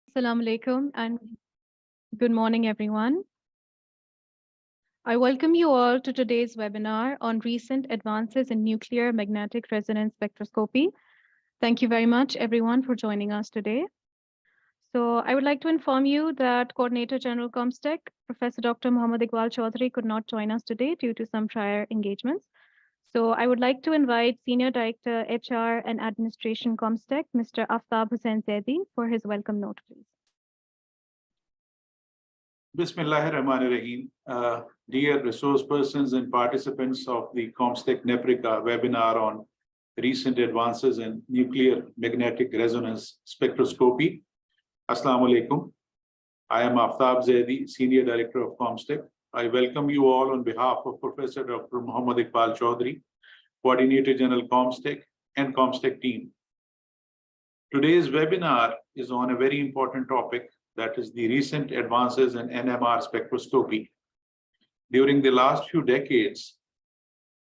Assalamu alaikum and good morning, everyone. I welcome you all to today's webinar on recent advances in nuclear magnetic resonance spectroscopy. Thank you very much, everyone, for joining us today. So I would like to inform you that Coordinator General COMSTECH, Professor Dr. Muhammad Iqbal Chaudhary, could not join us today due to some prior engagements. So I would like to invite Senior Director, HR and Administration COMSTECH, Mr. Aftab Hussain Zaidi, for his welcome note, please. Bismillahirrahmanirrahim. Dear resource persons and participants of the COMSTECH-NAPRECA webinar on recent advances in nuclear magnetic resonance spectroscopy. Assalamu alaikum. I am Aftab Zaidi, Senior Director of COMSTECH. I welcome you all on behalf of Professor Dr. Muhammad Iqbal Chaudhary, Coordinator General COMSTECH and COMSTECH team. Today's webinar is on a very important topic, that is the recent advances in NMR spectroscopy. During the last few decades,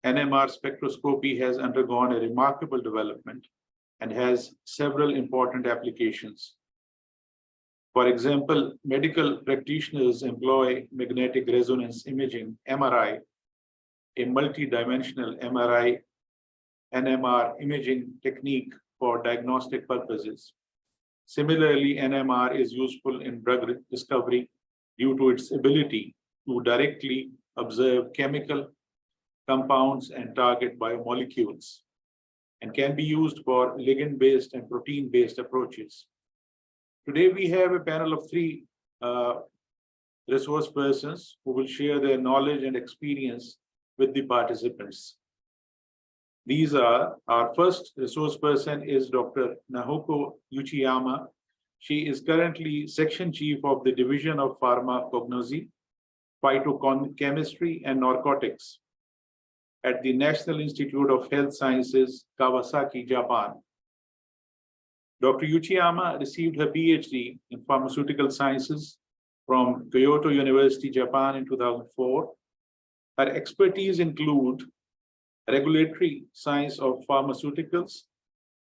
NMR spectroscopy has undergone a remarkable development and has several important applications. For example, medical practitioners employ magnetic resonance imaging, MRI, a multidimensional MRI, NMR imaging technique for diagnostic purposes. Similarly, NMR is useful in drug discovery due to its ability to directly observe chemical compounds and target biomolecules, and can be used for ligand-based and protein-based approaches. Today, we have a panel of three resource persons who will share their knowledge and experience with the participants. These are, our first resource person is Dr. Naoko Uchiyama. She is currently Section Chief of the Division of Pharmacognosy, Phytochemistry and Narcotics at the National Institute of Health Sciences, Kawasaki, Japan. Dr. Uchiyama received her PhD in Pharmaceutical Sciences from Kyoto University, Japan in 2004. Her expertise include regulatory science of pharmaceuticals,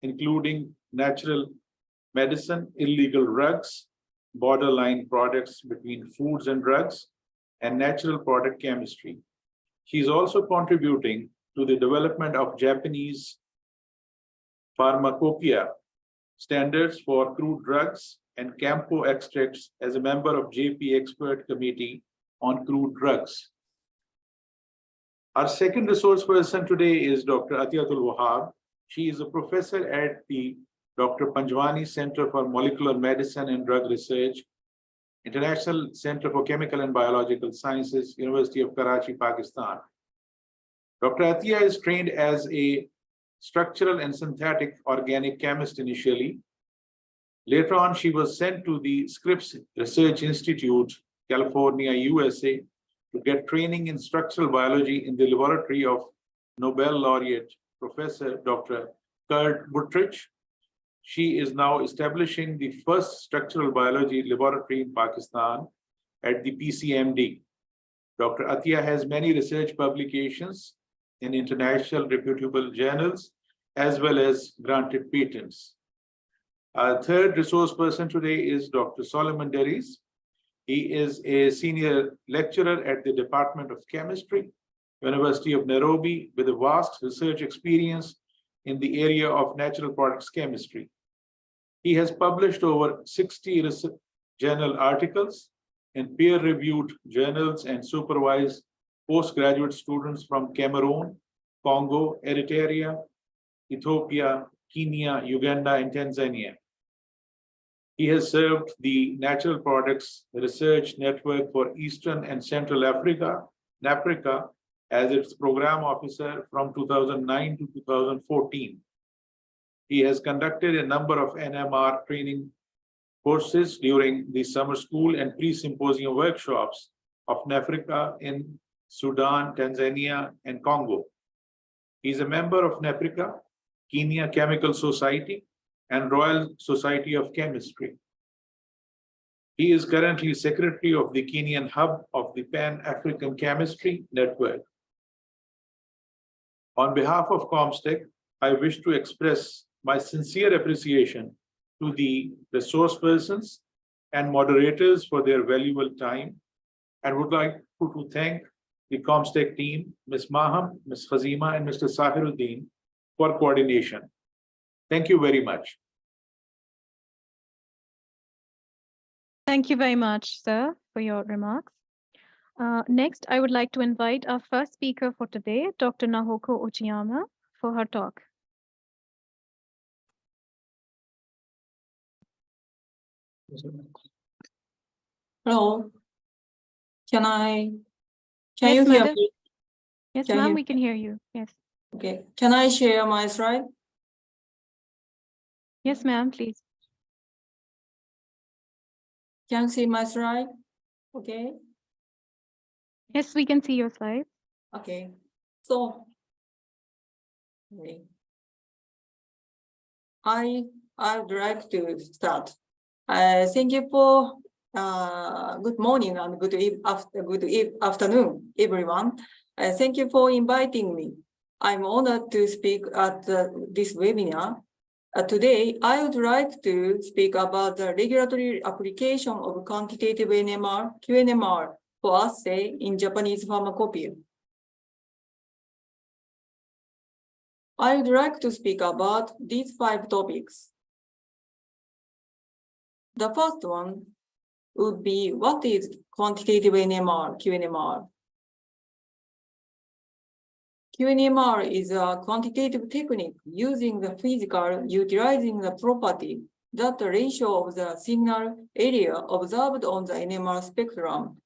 including natural medicine, illegal drugs, borderline products between foods and drugs, and natural product chemistry. She is also contributing to the development of Japanese pharmacopoeia standards for crude drugs and camphor extracts as a member of JP Expert Committee on Crude Drugs. Our second resource person today is Dr. Atiyatul Wahab. She is a professor at the Dr. Panjwani Center for Molecular Medicine and Drug Research, International Center for Chemical and Biological Sciences, University of Karachi, Pakistan. Dr. Atiya is trained as a structural and synthetic organic chemist initially. Later on, she was sent to the Scripps Research Institute, California, USA, to get training in structural biology in the laboratory of Nobel laureate Professor Dr. Kurt Buttrich. She is now establishing the first structural biology laboratory in Pakistan at the PCMD. Dr. Atiya has many research publications in international reputable journals, as well as granted patents. Our third resource person today is Dr. Solomon Derries. He is a senior lecturer at the Department of Chemistry, University of Nairobi, with a vast research experience in the area of natural products chemistry. He has published over 60 journal articles in peer-reviewed journals and supervised postgraduate students from Cameroon, Congo, Eritrea, Ethiopia, Kenya, Uganda, and Tanzania. He has served the Natural Products Research Network for Eastern and Central Africa, NAPRECA, as its program officer from 2009 to 2014. He has conducted a number of NMR training courses during the summer school and pre-symposium workshops of NAPRECA in Sudan, Tanzania, and Congo. He is a member of NAPRECA, Kenya Chemical Society, and Royal Society of Chemistry. He is currently Secretary of the Kenyan Hub of the Pan-African Chemistry Network. On behalf of COMSTECH, I wish to express my sincere appreciation to the resource persons and moderators for their valuable time, and would like to thank the COMSTECH team, Ms. Maham, Ms. Khazima, and Mr. Sahiruddin for coordination. Thank you very much. Thank you very much, sir, for your remarks. Next, I would like to invite our first speaker for today, Dr. Nahoko Uchiyama, for her talk. Hello. Can Yes, you hear madam. me? Yes, Can you ma'am, hear we can hear you. Yes. Okay. Can I share my slide? Yes, ma'am, please. Can you see my slide? Okay. Yes, we can see your slide. Okay. So okay. I'd like to start. Thank you for good morning and good afternoon, everyone. Thank you for inviting me. I'm honored to speak at this webinar. Today, I would like to speak about the regulatory application of quantitative NMR, QNMR, for assay in Japanese pharmacopoeia. I would like to speak about these 5 topics. The first one would be, what is quantitative NMR, QNMR? QNMR is a quantitative technique using the physical, utilizing the property that the ratio of the signal area observed on the NMR spectrum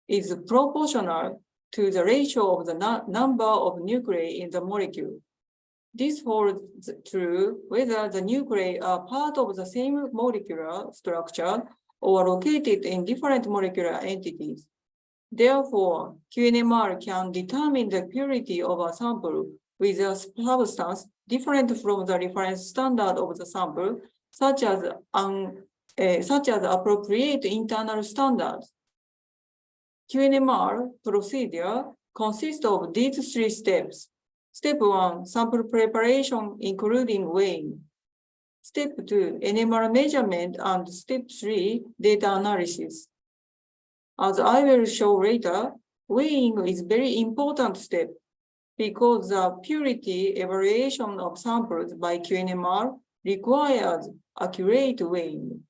is proportional to the ratio of the number of nuclei in the molecule. This holds true whether the nuclei are part of the same molecular structure or located in different molecular entities. Therefore, QNMR can determine the purity of a sample with a substance different from the reference standard of the sample, such as appropriate internal standards. QNMR procedure consists of these 3 steps. Step 1, sample preparation, including weighing. Step 2, NMR measurement, and step 3, data analysis. As I will show later, weighing is a very important step because the purity evaluation of samples by QNMR requires accurate weighing.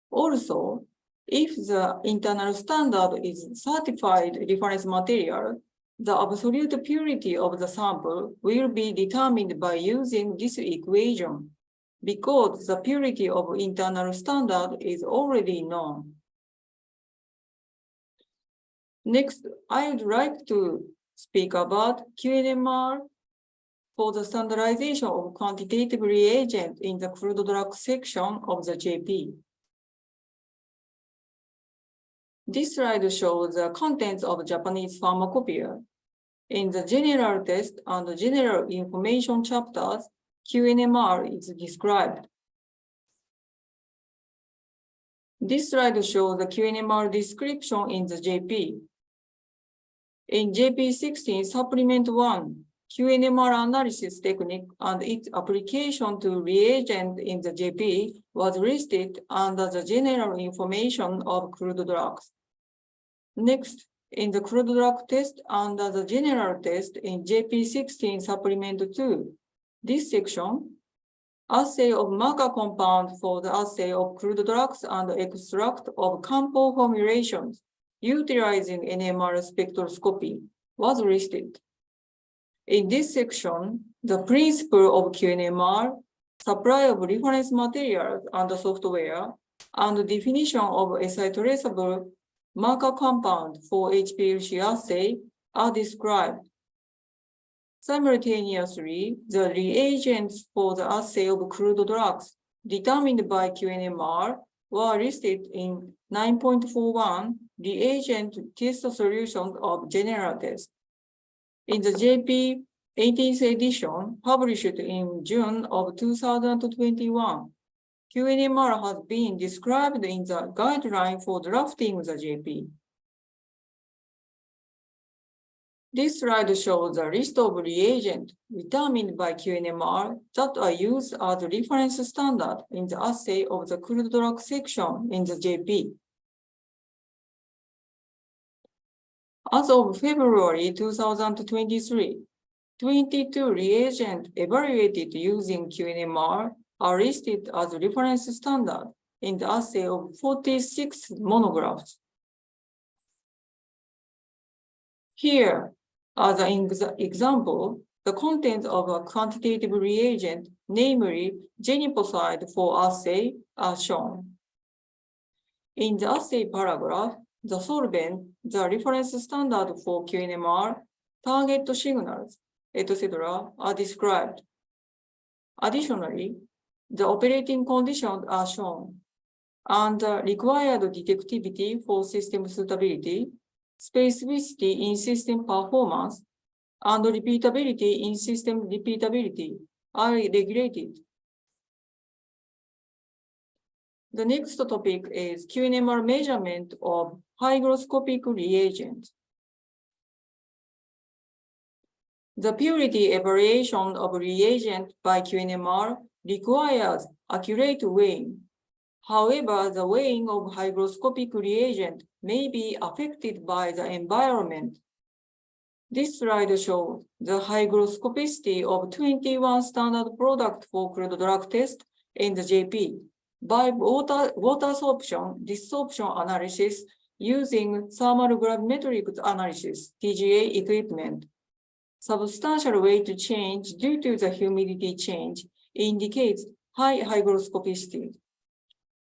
Also, if the internal standard is certified reference material, the absolute purity of the sample will be determined by using this equation, because the purity of internal standard is already known. Next, I would like to speak about QNMR for the standardization of quantitative reagent in the crude drug section of the JP. This slide shows the contents of Japanese pharmacopoeia. In the general test and the general information chapters, QNMR is described. This slide shows the QNMR description in the JP. In JP 16 Supplement 1, QNMR analysis technique and its application to reagent in the JP was listed under the general information of crude drugs. Next, in the crude drug test under the general test in JP 16 Supplement 2, this section, assay of marker compound for the assay of crude drugs and extract of COMPO formulations utilizing NMR spectroscopy was listed. In this section, the principle of QNMR, supply of reference materials and software, and the definition of SI traceable marker compound for HPLC assay are described. Simultaneously, the reagents for the assay of crude drugs determined by QNMR were listed in 9.41 reagent test solutions of general test. In the JP 18th edition, published in June of 2021, QNMR has been described in the guideline for drafting the JP. This slide shows the list of reagents determined by QNMR that are used as a reference standard in the assay of the crude drug section in the JP. As of February 2023, 22 reagents evaluated using QNMR are listed as a reference standard in the assay of 46 monographs. Here, as an example, the content of a quantitative reagent, namely geniposide for assay, are shown. In the assay paragraph, the solvent, the reference standard for QNMR, target signals, etc. are described. Additionally, the operating conditions are shown, and the required detectivity for system suitability, specificity in system performance, and repeatability in system repeatability are regulated. The next topic is QNMR measurement of hygroscopic reagents. The purity evaluation of reagent by QNMR requires accurate weighing. However, the weighing of hygroscopic reagent may be affected by the environment. This slide shows the hygroscopicity of 21 standard products for crude drug test in the JP by water absorption analysis using thermal gravimetric analysis, TGA equipment. Substantial weight change due to the humidity change indicates high hygroscopicity.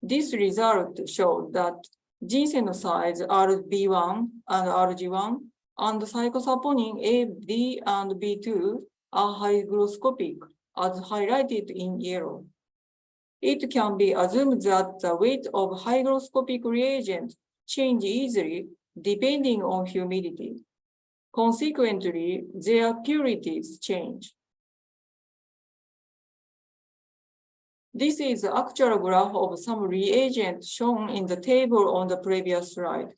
This result showed that ginseng size RB1 and RG1 and cyclosaponin A, D, and B2 are hygroscopic, as highlighted in yellow. It can be assumed that the weight of hygroscopic reagents change easily depending on humidity. Consequently, their purities change. This is the actual graph of some reagents shown in the table on the previous slide.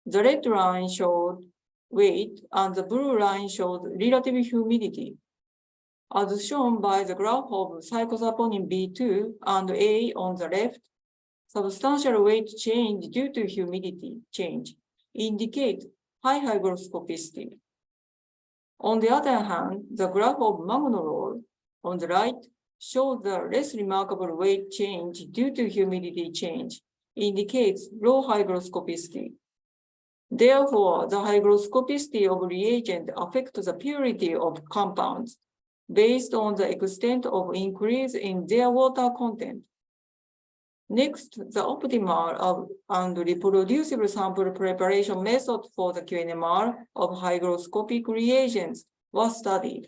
The red line showed weight and the blue line showed relative humidity. As shown by the graph of cyclosaponin B2 and A on the left, substantial weight change due to humidity change indicate high hygroscopicity. On the other hand, the graph of magnolol on the right shows the less remarkable weight change due to humidity change indicates low hygroscopicity. Therefore, the hygroscopicity of reagent affects the purity of compounds based on the extent of increase in their water content. Next, the optimal and reproducible sample preparation method for the QNMR of hygroscopic reagents was studied.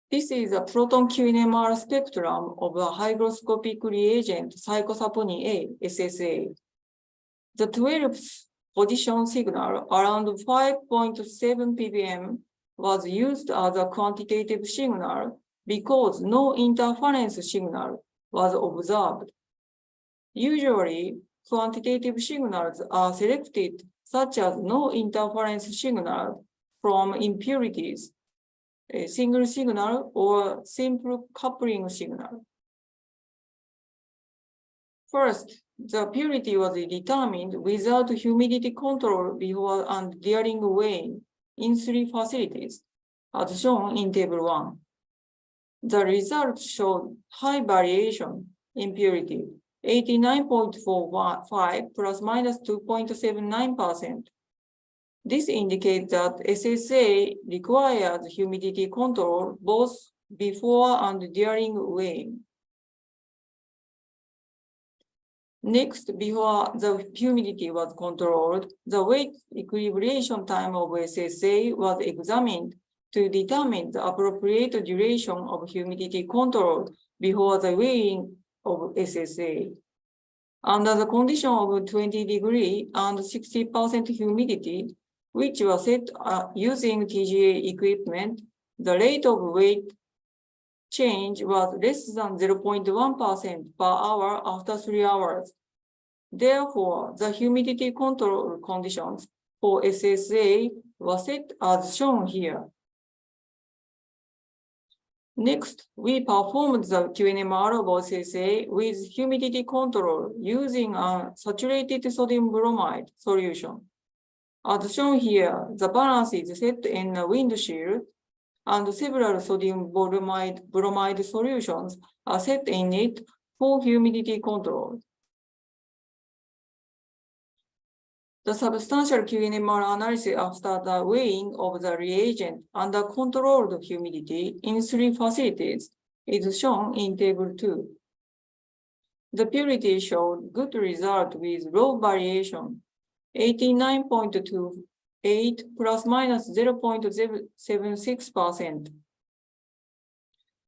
This is a proton QNMR spectrum of a hygroscopic reagent cyclosaponin A, SSA. The 12th position signal around 5.7 ppm was used as a quantitative signal because no interference signal was observed. Usually, quantitative signals are selected, such as no interference signal from impurities, a single signal, or simple coupling signal. First, the purity was determined without humidity control before and during weighing in 3 facilities, as shown in Table 1. The results showed high variation in purity, 89.45 plus minus 2.79%. This indicates that SSA requires humidity control both before and during weighing. Next, before the humidity was controlled, the weight equilibration time of SSA was examined to determine the appropriate duration of humidity control before the weighing of SSA. Under the condition of 20 degree and 60% humidity, which was set using TGA equipment, the rate of weight change was less than 0.1% per hour after 3 hours. Therefore, the humidity control conditions for SSA were set as shown here. Next, we performed the QNMR of SSA with humidity control using a saturated sodium bromide solution. As shown here, the balance is set in a windshield, and several sodium bromide solutions are set in it for humidity control. The substantial QNMR analysis after the weighing of the reagent under controlled humidity in 3 facilities is shown in Table 2. The purity showed good result with low variation, 89.28 plus minus 0.76%,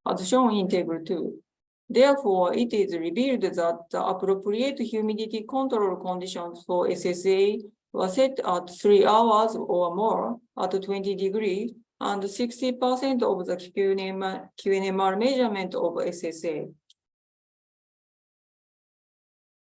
as shown in Table 2. Therefore, it is revealed that the appropriate humidity control conditions for SSA were set at 3 hours or more at 20 degrees and 60% of the QNMR measurement of SSA.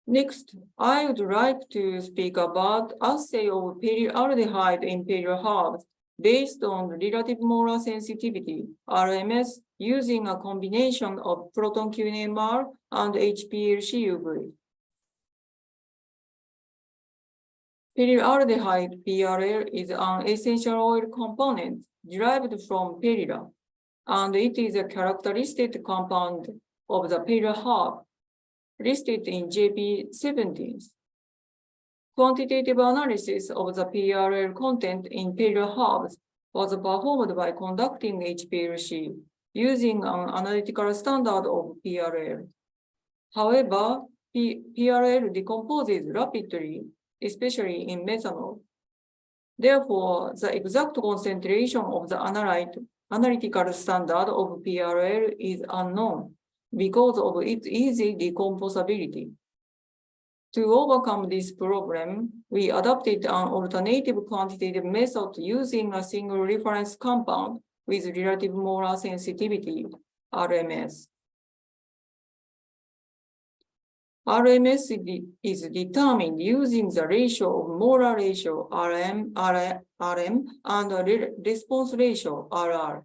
Next, I would like to speak about assay of perylaldehyde in herbs based on relative molar sensitivity, RMS, using a combination of proton QNMR and HPLC UV. Perylaldehyde, PRL, is an essential oil component derived from perilla, and it is a characteristic compound of the perilla herb, listed in JP17. Quantitative analysis of the PRL content in perilla herbs was performed by conducting HPLC using an analytical standard of PRL. However, PRL decomposes rapidly, especially in methanol. Therefore, the exact concentration of the analytical standard of PRL is unknown because of its easy decomposability. To overcome this problem, we adopted an alternative quantitative method using a single reference compound with relative molar sensitivity, RMS. RMS is determined using the ratio of molar ratio, RM, and response ratio, RR.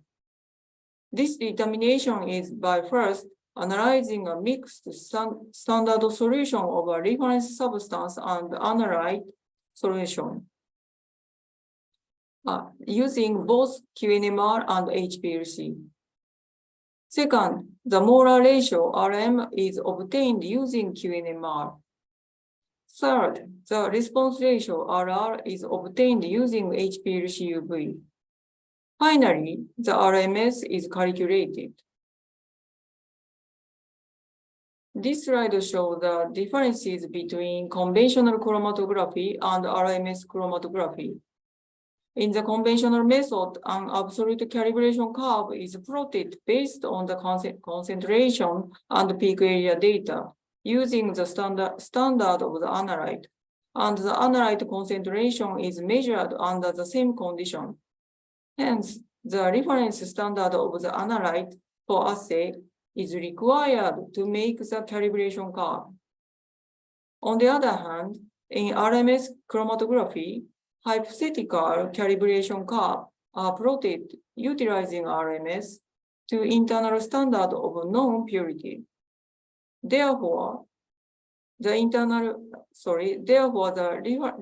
This determination is by first analyzing a mixed standard solution of a reference substance and analyte solution, using both QNMR and HPLC. Second, the molar ratio, RM, is obtained using QNMR. Third, the response ratio, RR, is obtained using HPLC UV. Finally, the RMS is calculated. This slide shows the differences between conventional chromatography and RMS chromatography. In the conventional method, an absolute calibration curve is plotted based on the concentration and peak area data using the standard of the analyte, and the analyte concentration is measured under the same condition. Hence, the reference standard of the analyte for assay is required to make the calibration curve. On the other hand, in RMS chromatography, hypothetical calibration curves are plotted utilizing RMS to internal standard of known purity. Therefore, the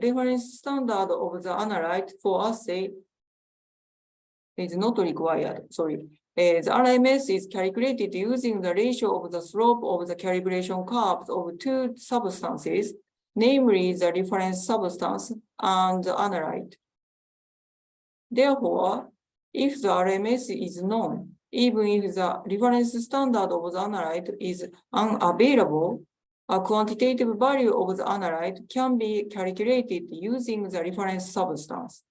reference standard of the analyte for assay is not required. The RMS is calculated using the ratio of the slope of the calibration curves of two substances, namely the reference substance and the analyte. Therefore, if the RMS is known, even if the reference standard of the analyte is unavailable, a quantitative value of the analyte can be calculated using the reference substance.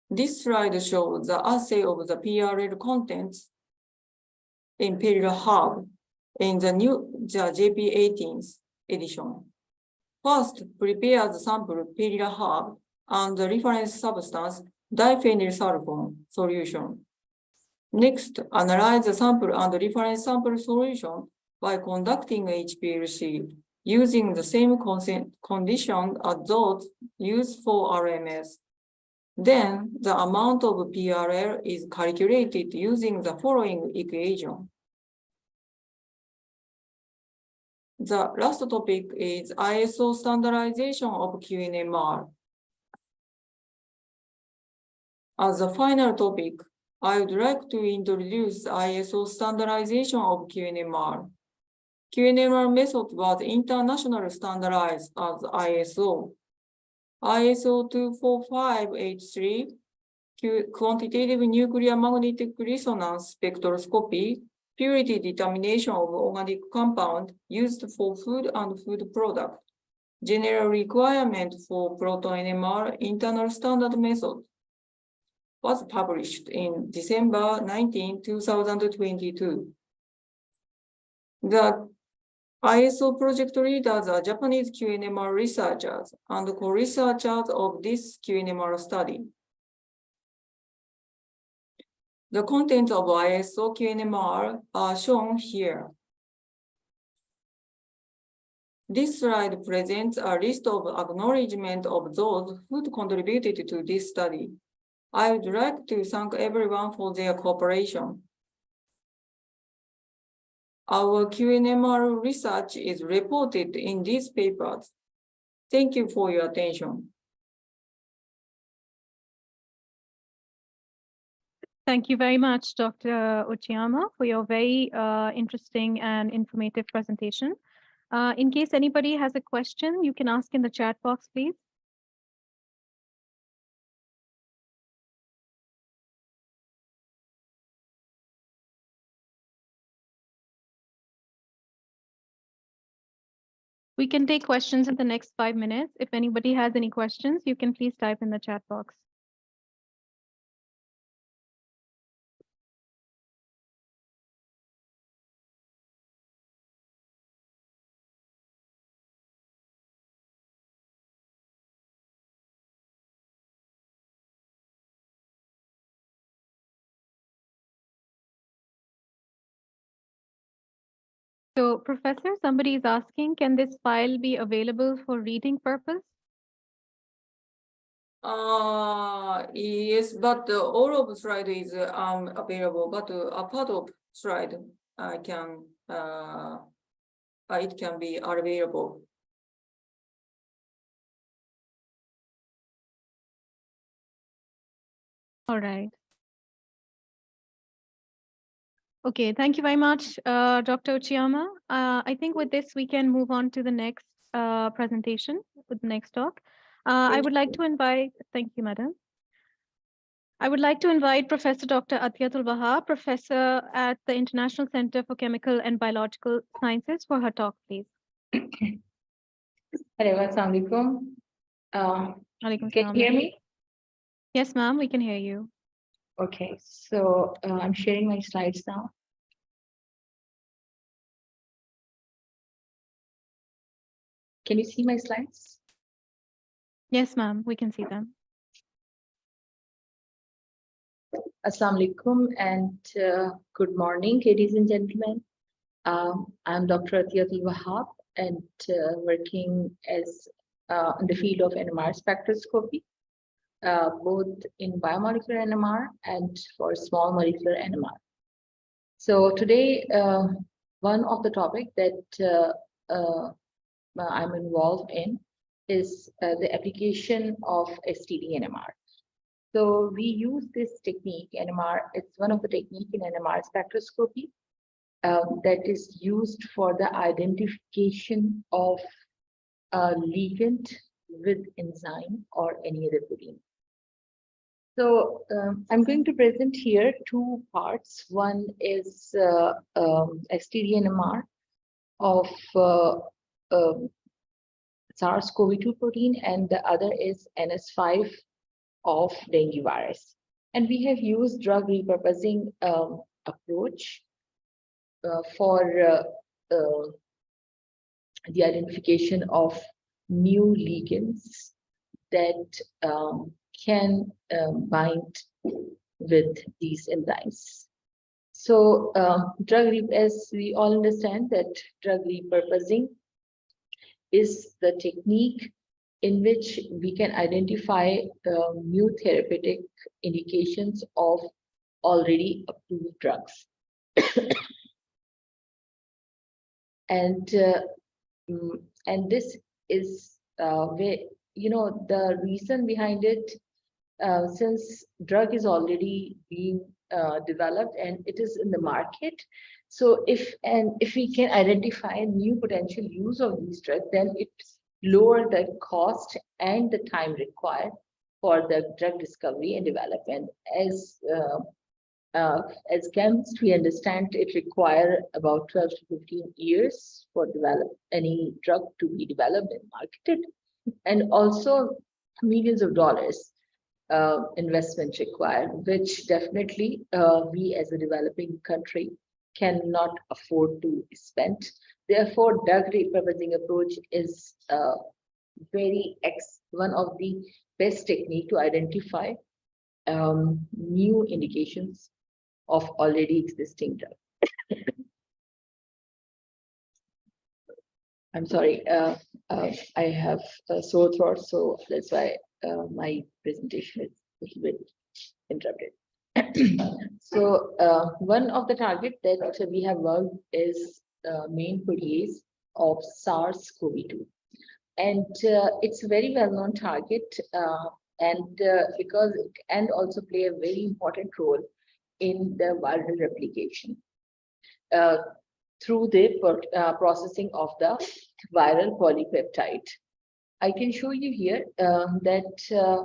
This slide shows the assay of the PRL contents in perilla herb in the JP18th edition. First, prepare the sample perilla herb and the reference substance diphenyl sulfone solution. Next, analyze the sample and reference sample solution by conducting HPLC using the same condition as those used for RMS. Then the amount of PRL is calculated using the following equation. The last topic is ISO standardization of QNMR. As a final topic, I would like to introduce ISO standardization of QNMR. QNMR method was internationally standardized as ISO. ISO 24583, quantitative nuclear magnetic resonance spectroscopy, purity determination of organic compound used for food and food product, general requirement for proton NMR internal standard method, was published in December 19, 2022. The ISO project leaders are Japanese QNMR researchers and co-researchers of this QNMR study. The contents of ISO QNMR are shown here. This slide presents a list of acknowledgement of those who contributed to this study. I would like to thank everyone for their cooperation. Our QNMR research is reported in these papers. Thank you for your attention. Thank you very much, Dr. Uchiyama, for your very interesting and informative presentation. In case anybody has a question, you can ask in the chat box, please. We can take questions in the next 5 minutes. If anybody has any questions, you can please type in the chat box. So, Professor, somebody is asking, can this file be available for reading purpose? Yes, but all of the slide is available, but a part of slide it can be available. All right. Okay, thank you very much, Dr. Uchiyama. I think with this, we can move on to the next presentation, with the next talk. I would like to invite, thank you, madam. I would like to invite Professor Dr. Atiyatul Wahab, Professor at the International Center for Chemical and Biological Sciences, for her talk, please. Hello, assalamu alaikum. Can you hear me? Yes, ma'am, we can hear you. Okay, so I'm sharing my slides now. Can you see my slides? Yes, ma'am, we can see them. Assalamu alaikum and good morning, ladies and gentlemen. I'm Dr. Atiyatul Wahab and working as in the field of NMR spectroscopy, both in biomolecular NMR and for small molecular NMR. So today, one of the topics that I'm involved in is the application of STD NMR. So we use this technique, NMR, it's one of the techniques in NMR spectroscopy that is used for the identification of a ligand with enzyme or any other protein. So I'm going to present here two parts. One is STD NMR of SARS-CoV-2 protein, and the other is NS5 of dengue virus. And we have used drug repurposing approach for the identification of new ligands that can bind with these enzymes. So as we all understand that drug repurposing is the technique in which we can identify new therapeutic indications of already approved drugs. And this is where, the reason behind it, since drug is already being developed and it is in the market. So if we can identify new potential use of these drugs, then it lower the cost and the time required for the drug discovery and development. As chemists, we understand it requires about 12 to 15 years for any drug to be developed and marketed, and also millions of dollars investment required, which definitely we as a developing country cannot afford to spend. Therefore, drug repurposing approach is one of the best technique to identify new indications of already existing drugs. I'm sorry, I have a sore throat, so that's why my presentation is a little bit interrupted. So one of the targets that we have worked is main protease of SARS-CoV-2. And it's a very well-known target, because it can also play a very important role in the viral replication through the processing of the viral polypeptide. I can show you here that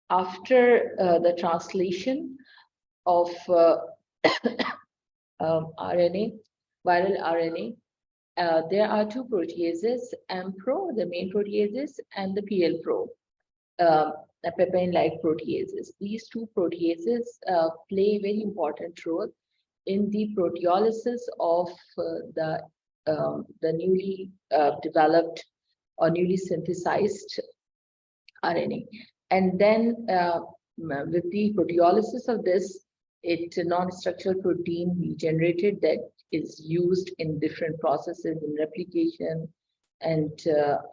after the translation of RNA, viral RNA, there are two proteases, AMPRO, the main proteases, and the PLPRO, the papain-like proteases. These two proteases play a very important role in the proteolysis of the newly developed or newly synthesized RNA. And then with the proteolysis of this, it's a non-structural protein we generated that is used in different processes in replication and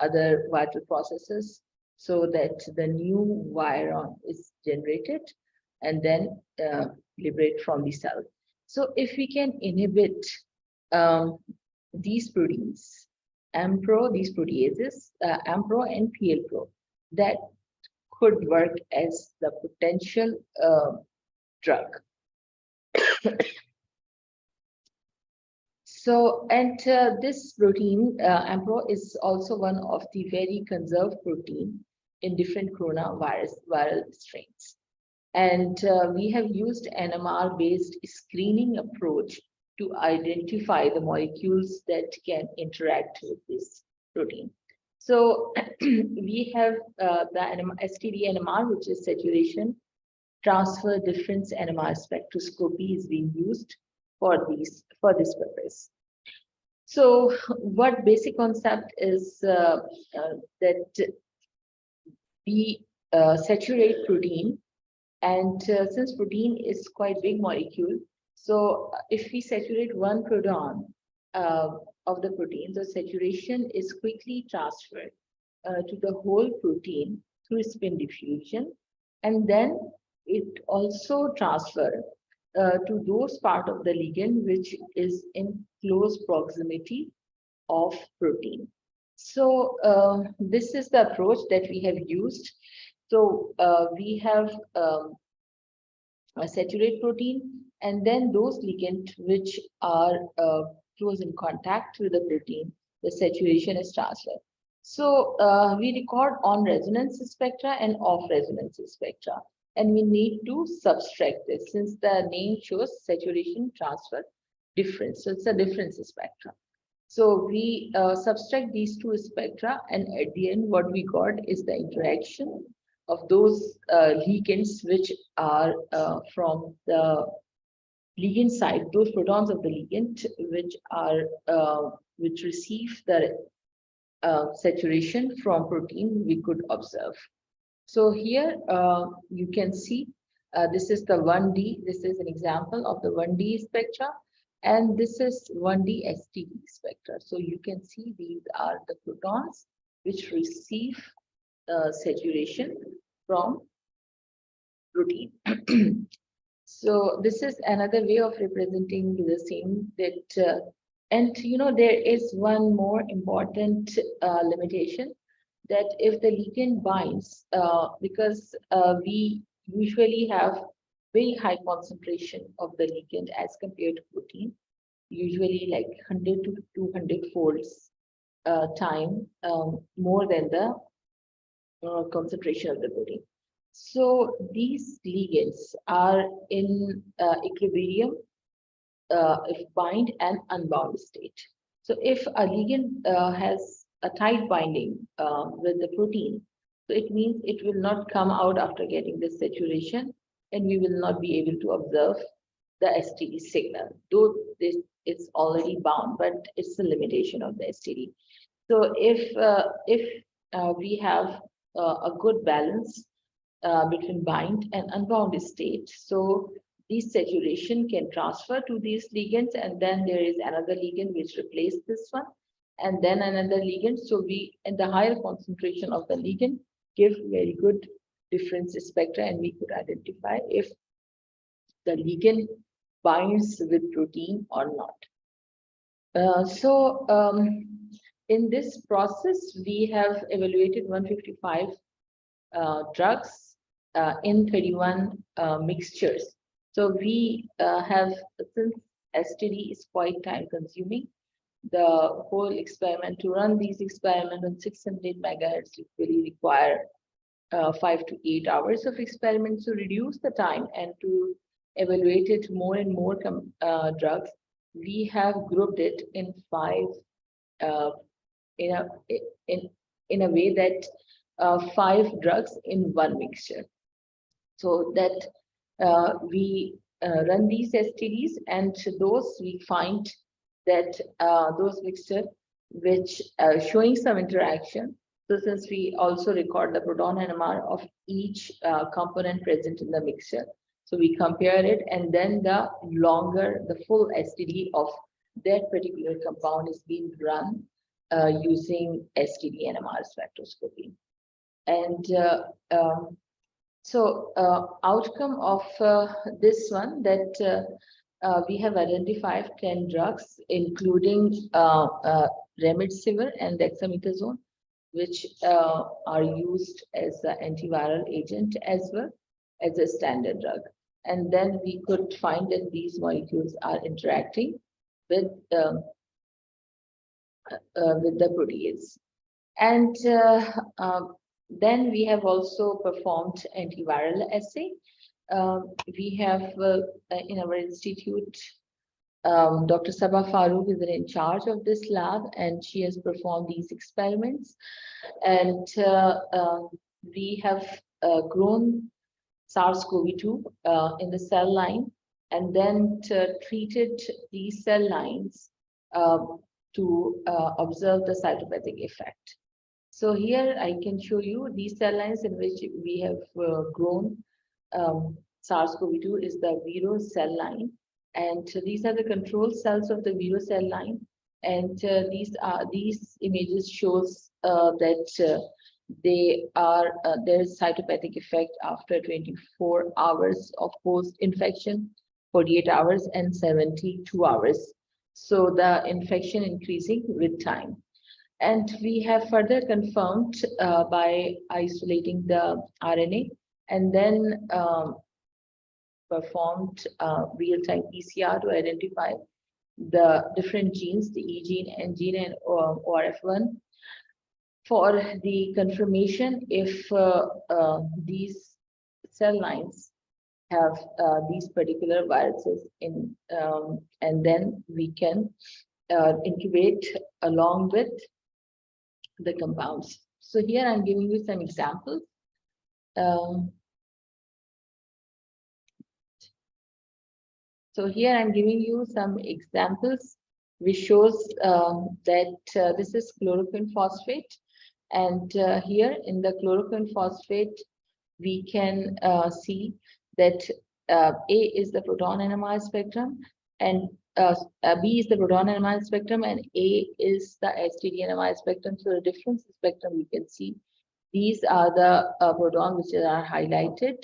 other vital processes, so that the new viron is generated and then liberate from the cell. So if we can inhibit these proteins, AMPRO, these proteases, AMPRO and PLPRO, that could work as the potential drug. So, and this protein, AMPRO, is also one of the very conserved protein in different coronavirus viral strains. And we have used NMR-based screening approach to identify the molecules that can interact with this protein. So we have the STD NMR, which is saturation transfer difference NMR spectroscopy, is being used for this purpose. So what basic concept is that we saturate protein, and since protein is quite big molecule, so if we saturate one proton of the protein, the saturation is quickly transferred to the whole protein through spin diffusion, and then it also transfer to those part of the ligand which is in close proximity of protein. So this is the approach that we have used. So we have a saturate protein, and then those ligands which are close in contact with the protein, the saturation is transferred. So we record on resonance spectra and off resonance spectra, and we need to subtract this since the name shows saturation transfer difference. So it's a difference spectra. So we subtract these two spectra, and at the end what we got is the interaction of those ligands which are from the ligand side, those protons of the ligand which are which receive the saturation from protein we could observe. So here you can see this is the 1D. This is an example of the 1D spectra, And this is 1D STD spectra. So you can see these are the protons which receive saturation from protein. So this is another way of representing the same that, and there is one more important limitation, that if the ligand binds, because we usually have very high concentration of the ligand as compared to protein, usually like 100 to 200 folds time more than the concentration of the protein. So these ligands are in equilibrium if bind and unbound state. So if a ligand has a tight binding with the protein, so it means it will not come out after getting this saturation, and we will not be able to observe the STD signal, though this it's already bound, but it's the limitation of the STD. So if we have a good balance between bind and unbound state, so this saturation can transfer to these ligands, and then there is another ligand which replaces this one, and then another ligand. So we, and the higher concentration of the ligand give very good difference spectra, and we could identify if the ligand binds with protein or not. In this process, we have evaluated 155 drugs in 31 mixtures. So we have, since STD is quite time consuming, the whole experiment, to run these experiments on 600 megahertz, it really require 5 to 8 hours of experiments. To reduce the time and to evaluate it more and more drugs, we have grouped it in 5 in a way that 5 drugs in one mixture, so that we run these STDs, and those we find that those mixture which showing some interaction. So since we also record the proton NMR of each component present in the mixture, so we compare it, and then the full STD of that particular compound is being run using STD NMR spectroscopy. And outcome of this one, that we have identified 10 drugs, including remdesivir and dexamethasone, which are used as an antiviral agent as well as a standard drug. And then we could find that these molecules are interacting with the protease. And then we have also performed antiviral assay. We have in our institute, Dr. Sabah Farooq is in charge of this lab, and she has performed these experiments. And we have grown SARS-CoV-2 in the cell line, and then treated these cell lines to observe the cytopathic effect. So here I can show you these cell lines in which we have grown SARS-CoV-2 is the Vero cell line, and these are the control cells of the Vero cell line. And these images shows that they are there's cytopathic effect after 24 hours of post-infection, 48 hours, and 72 hours. So the infection increasing with time. And we have further confirmed by isolating the RNA, and then performed real-time PCR to identify the different genes, the E gene, N gene, and ORF1, for the confirmation if these cell lines have these particular viruses in, and then we can incubate along with the compounds. So here I'm giving you some examples. So here I'm giving you some examples which shows that this is chloroquine phosphate, and here in the chloroquine phosphate we can see that A is the proton NMR spectrum, and B is the proton NMR spectrum, and A is the STD NMR spectrum. So the difference in spectrum we can see. These are the protons which are highlighted,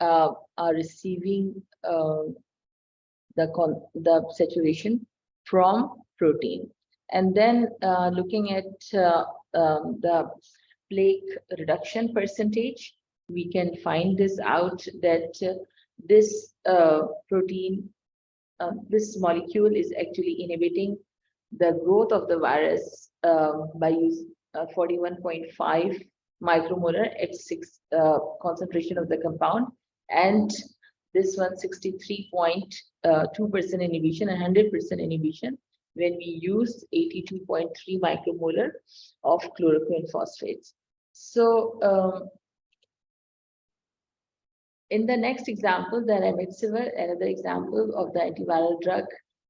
are receiving the saturation from protein. And then looking at the plaque reduction percentage, we can find this out that this protein, this molecule is actually inhibiting the growth of the virus by using 41.5 micromolar at 6 concentration of the compound, and this one 63.2% inhibition and 100% inhibition when we use 82.3 micromolar of chloroquine phosphates. So in the next example, the remdesivir, another example of the antiviral drug,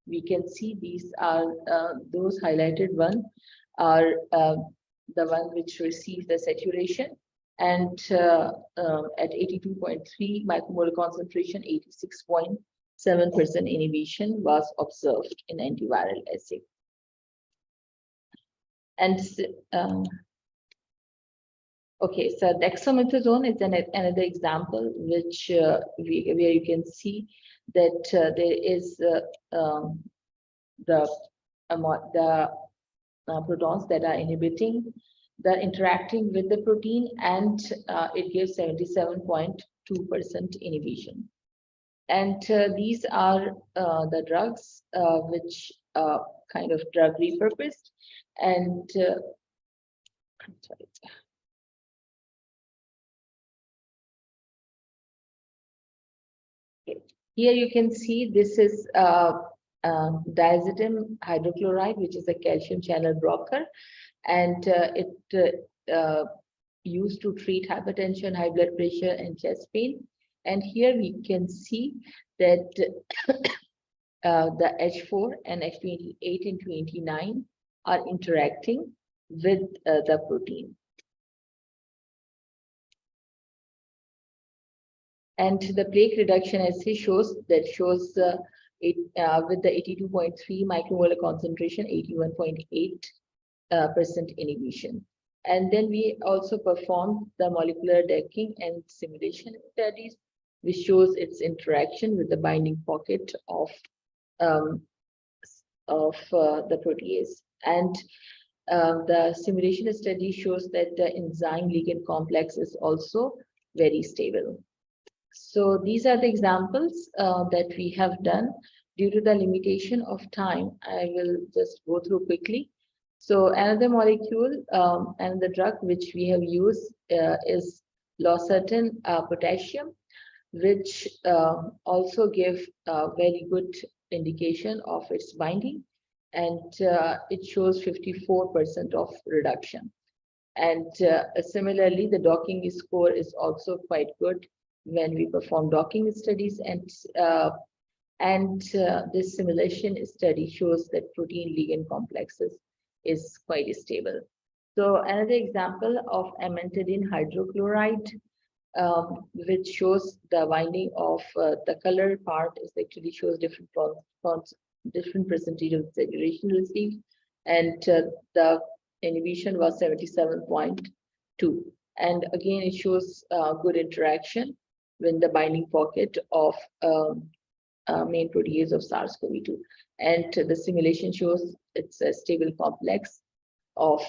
we can see these are those highlighted one are the one which receives the saturation, and at 82.3 micromolar concentration, 86.7% inhibition was observed in antiviral assay. And okay, so dexamethasone is another example which where you can see that there is the protons that are inhibiting, they're interacting with the protein, and it gives 77.2% inhibition. And these are the drugs which are kind of drug repurposed, and here you can see this is diazetam hydrochloride, which is a calcium channel blocker, and it used to treat hypertension, high blood pressure, and chest pain. And here we can see that the H4 and H28 and 29 are interacting with the protein. And the plaque reduction assay shows with the 82.3 micromolar concentration, 81.8% inhibition. And then we also performed the molecular decking and simulation studies, which shows its interaction with the binding pocket of the protease. And the simulation study shows that the enzyme ligand complex is also very stable. So these are the examples that we have done. Due to the limitation of time, I will just go through quickly. So another molecule, another drug which we have used is losartan potassium, which also give a very good indication of its binding, and it shows 54% of reduction. And similarly, the docking score is also quite good when we perform docking studies, and this simulation study shows that protein ligand complexes is quite stable. So another example of amantadine hydrochloride, which shows the binding of the color part is actually shows different percentage of saturation received, and the inhibition was 77.2. And again, it shows good interaction with the binding pocket of main protease of SARS-CoV-2. And the simulation shows it's a stable complex of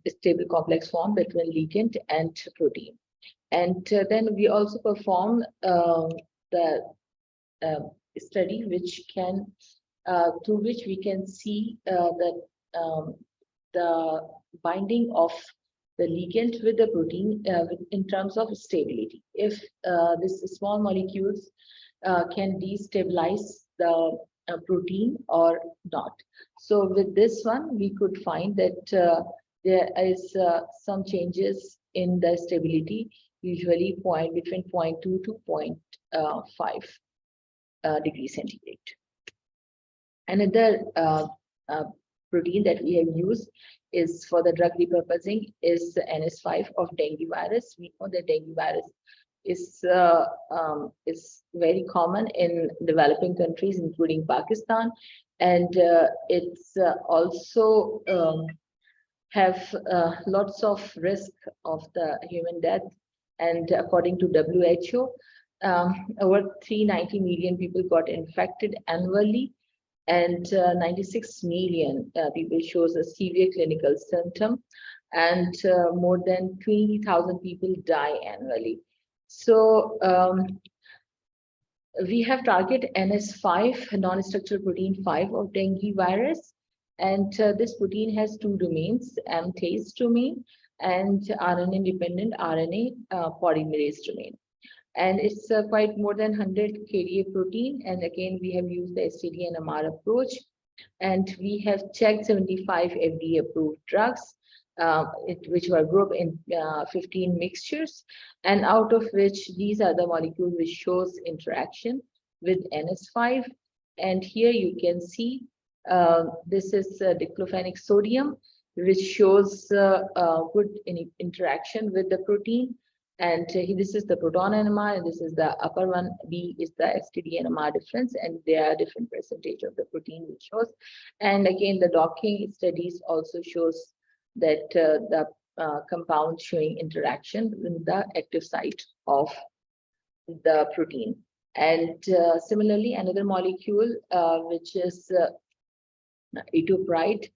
stable complex form between ligand and protein. And then we also perform the study which can through which we can see that the binding of the ligand with the protein in terms of stability. If these small molecules can destabilize the protein or not. So with this one, we could find that there is some changes in the stability, usually between 0.2 to 0.5 degrees centigrade. Another protein that we have used is for the drug repurposing is the NS5 of dengue virus. We know that dengue virus is very common in developing countries, including Pakistan, and it's also have lots of risk of the human death. And according to WHO, over 390 million people got infected annually, and 96 million people shows a severe clinical symptom, and more than 20,000 people die annually. So we have target NS5, non-structural protein 5 of dengue virus. And this protein has two domains, MTase domain and RNA-dependent RNA polymerase domain. And it's quite more than 100 kDa protein. And again, we have used the STD-NMR approach. And we have checked 75 FDA-approved drugs, which were grouped in 15 mixtures. And out of which, these are the molecules which shows interaction with NS5. And here you can see this is diclofenac sodium, which shows good interaction with the protein. And this is the proton NMR, and this is the upper one. B is the STD NMR difference, and there are different percentage of the protein which shows. And again, the docking studies also shows that the compound showing interaction with the active site of the protein. And similarly, another molecule which is etopride,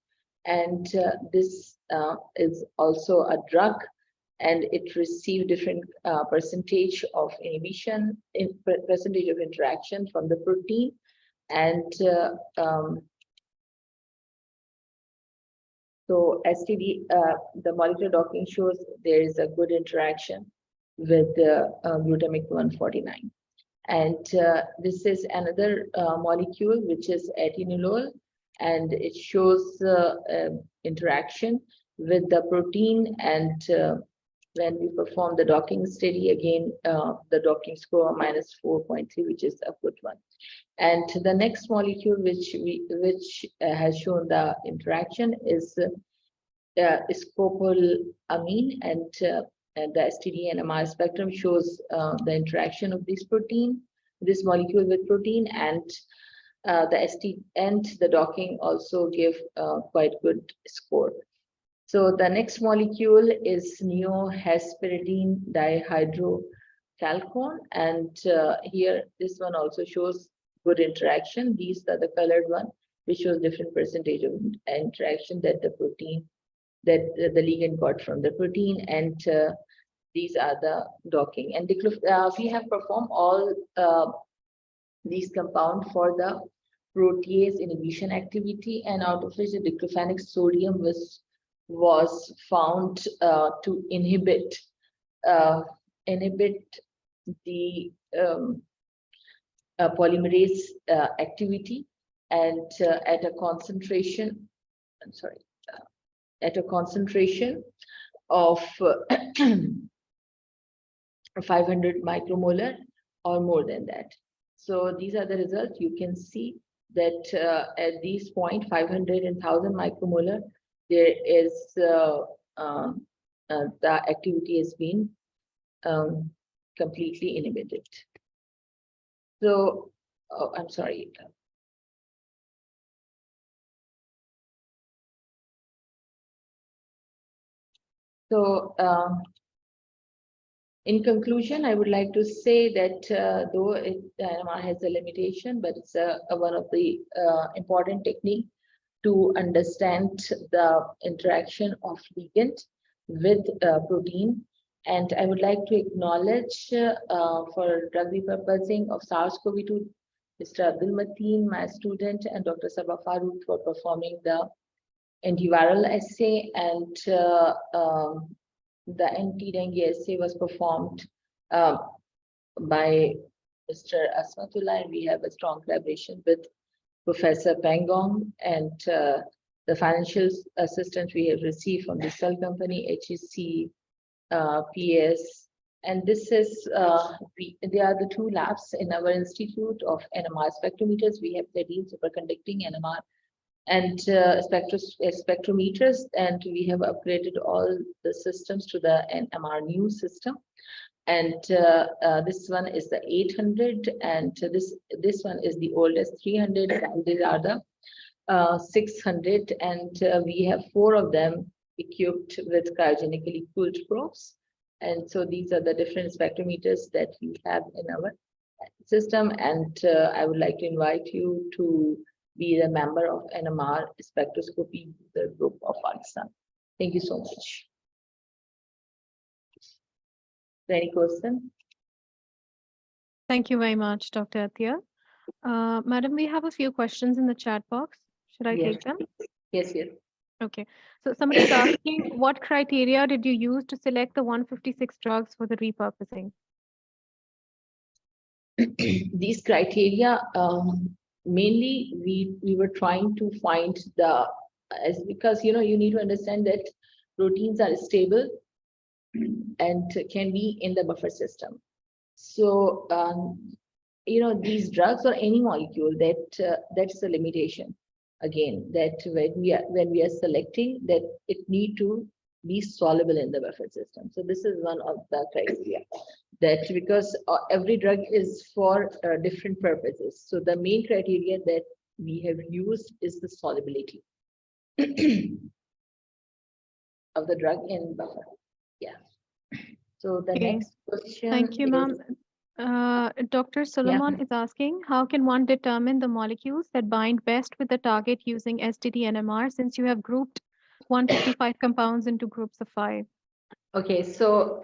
and this is also a drug, and it received different percentage of inhibition, percentage of interaction from the protein. And so STD, the molecular docking shows there is a good interaction with glutamic 149. And this is another molecule which is atenolol, and it shows interaction with the protein. And when we perform the docking study, again, the docking score -4.3, which is a good one. And the next molecule which has shown the interaction is scopolamine, and the STD-NMR spectrum shows the interaction of this molecule with protein, and the docking also give quite good score. So the next molecule is neohasperidine dihydrochalcone, and here this one also shows good interaction. These are the colored one, which shows different percentage of interaction that the protein, that the ligand got from the protein, and these are the docking. And we have performed all these compounds for the protease inhibition activity, and out of which the diclofenac sodium was found to inhibit the polymerase activity, and at a concentration, at a concentration of 500 micromolar or more than that. So these are the results. You can see that at these point, 500 and 1000 micromolar, there is the activity has been completely inhibited. So, I'm sorry. So, in conclusion, I would like to say that though NMR has a limitation, but it's one of the important technique to understand the interaction of ligand with protein. And I would like to acknowledge for drug repurposing of SARS-CoV-2, Mr. Abdul Mateen, my student, and Dr. Sabah Farooq for performing the antiviral assay, and the anti-dengue assay was performed by Mr. Asmatullah, and we have a strong collaboration with Professor Pangong, and the financial assistance we have received from the cell company, HEC, PS, and this is, they are the two labs in our institute of NMR spectrometers. We have 13 superconducting NMR and spectrometers, and we have upgraded all the systems to the NMR new system. And this one is the 800, and this one is the oldest 300, and these are the 600, and we have 4 of them equipped with cryogenically cooled probes. And so these are the different spectrometers that we have in our system. And I would like to invite you to be a member of NMR spectroscopy user group of Pakistan. Thank you so much. Any question? Thank you very much, Dr. Athiya. Madam, we have a few questions in the chat box. Should I Yes. take them? Yes, yes. Okay. So somebody is asking, what criteria did you use to select the 156 drugs for the repurposing? These criteria, mainly we were trying to find because you need to understand that proteins are stable and can be in the buffer system. So these drugs or any molecule that's a limitation. Again, that when we are selecting, that it need to be soluble in the buffer system. So this is one of the criteria, that because every drug is for different purposes. So the main criteria that we have used is the solubility of the drug in buffer. Yeah. So the Okay. next question. Thank you, ma'am. Dr. Solomon is asking, how can one determine the molecules that bind best with the target using STD-NMR, since you have grouped 155 compounds into groups of 5? Okay, so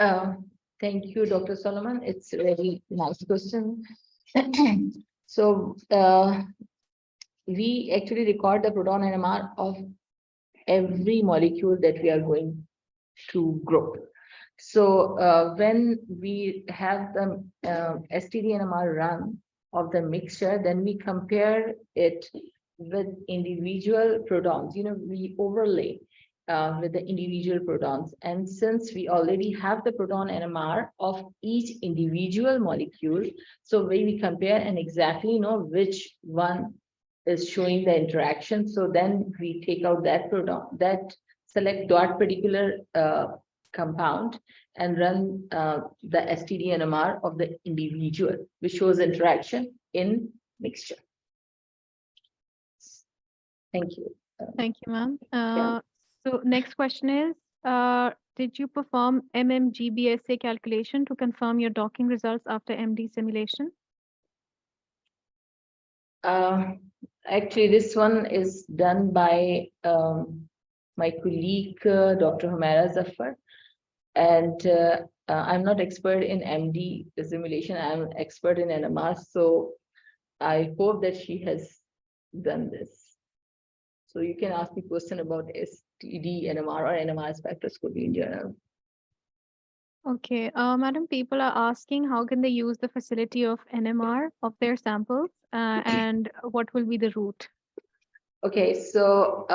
thank you, Dr. Solomon. It's a very nice question. So we actually record the proton NMR of every molecule that we are going to group. So when we have the STD-NMR run of the mixture, then we compare it with individual protons. We overlay with the individual protons. And since we already have the proton NMR of each individual molecule, so when we compare and exactly know which one is showing the interaction, so then we take out that proton, select that particular compound and run the STD-NMR of the individual, which shows interaction in mixture. Thank you. Thank you, ma'am. Yeah. So next question is, did you perform MMGBSA calculation to confirm your docking results after MD simulation? Actually, this one is done by my colleague, Dr. Humaira Zafar. And I'm not expert in MD simulation. I'm expert in NMR. So I hope that she has done this. So you can ask me a question about STD, NMR, or NMR spectroscopy in general. Okay, madam, people are asking how can they use the facility of NMR of their samples and what will be the route? Okay, so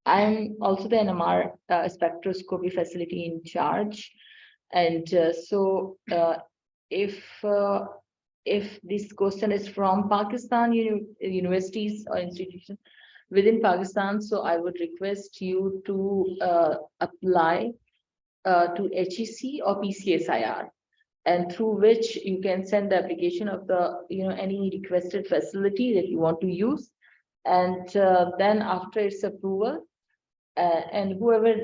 I'm also the NMR spectroscopy facility in charge. And so if this question is from Pakistan universities or institutions within Pakistan, so I would request you to apply to HEC or PCSIR, and through which you can send the application of the any requested facility that you want to use. And then after its approval, and whoever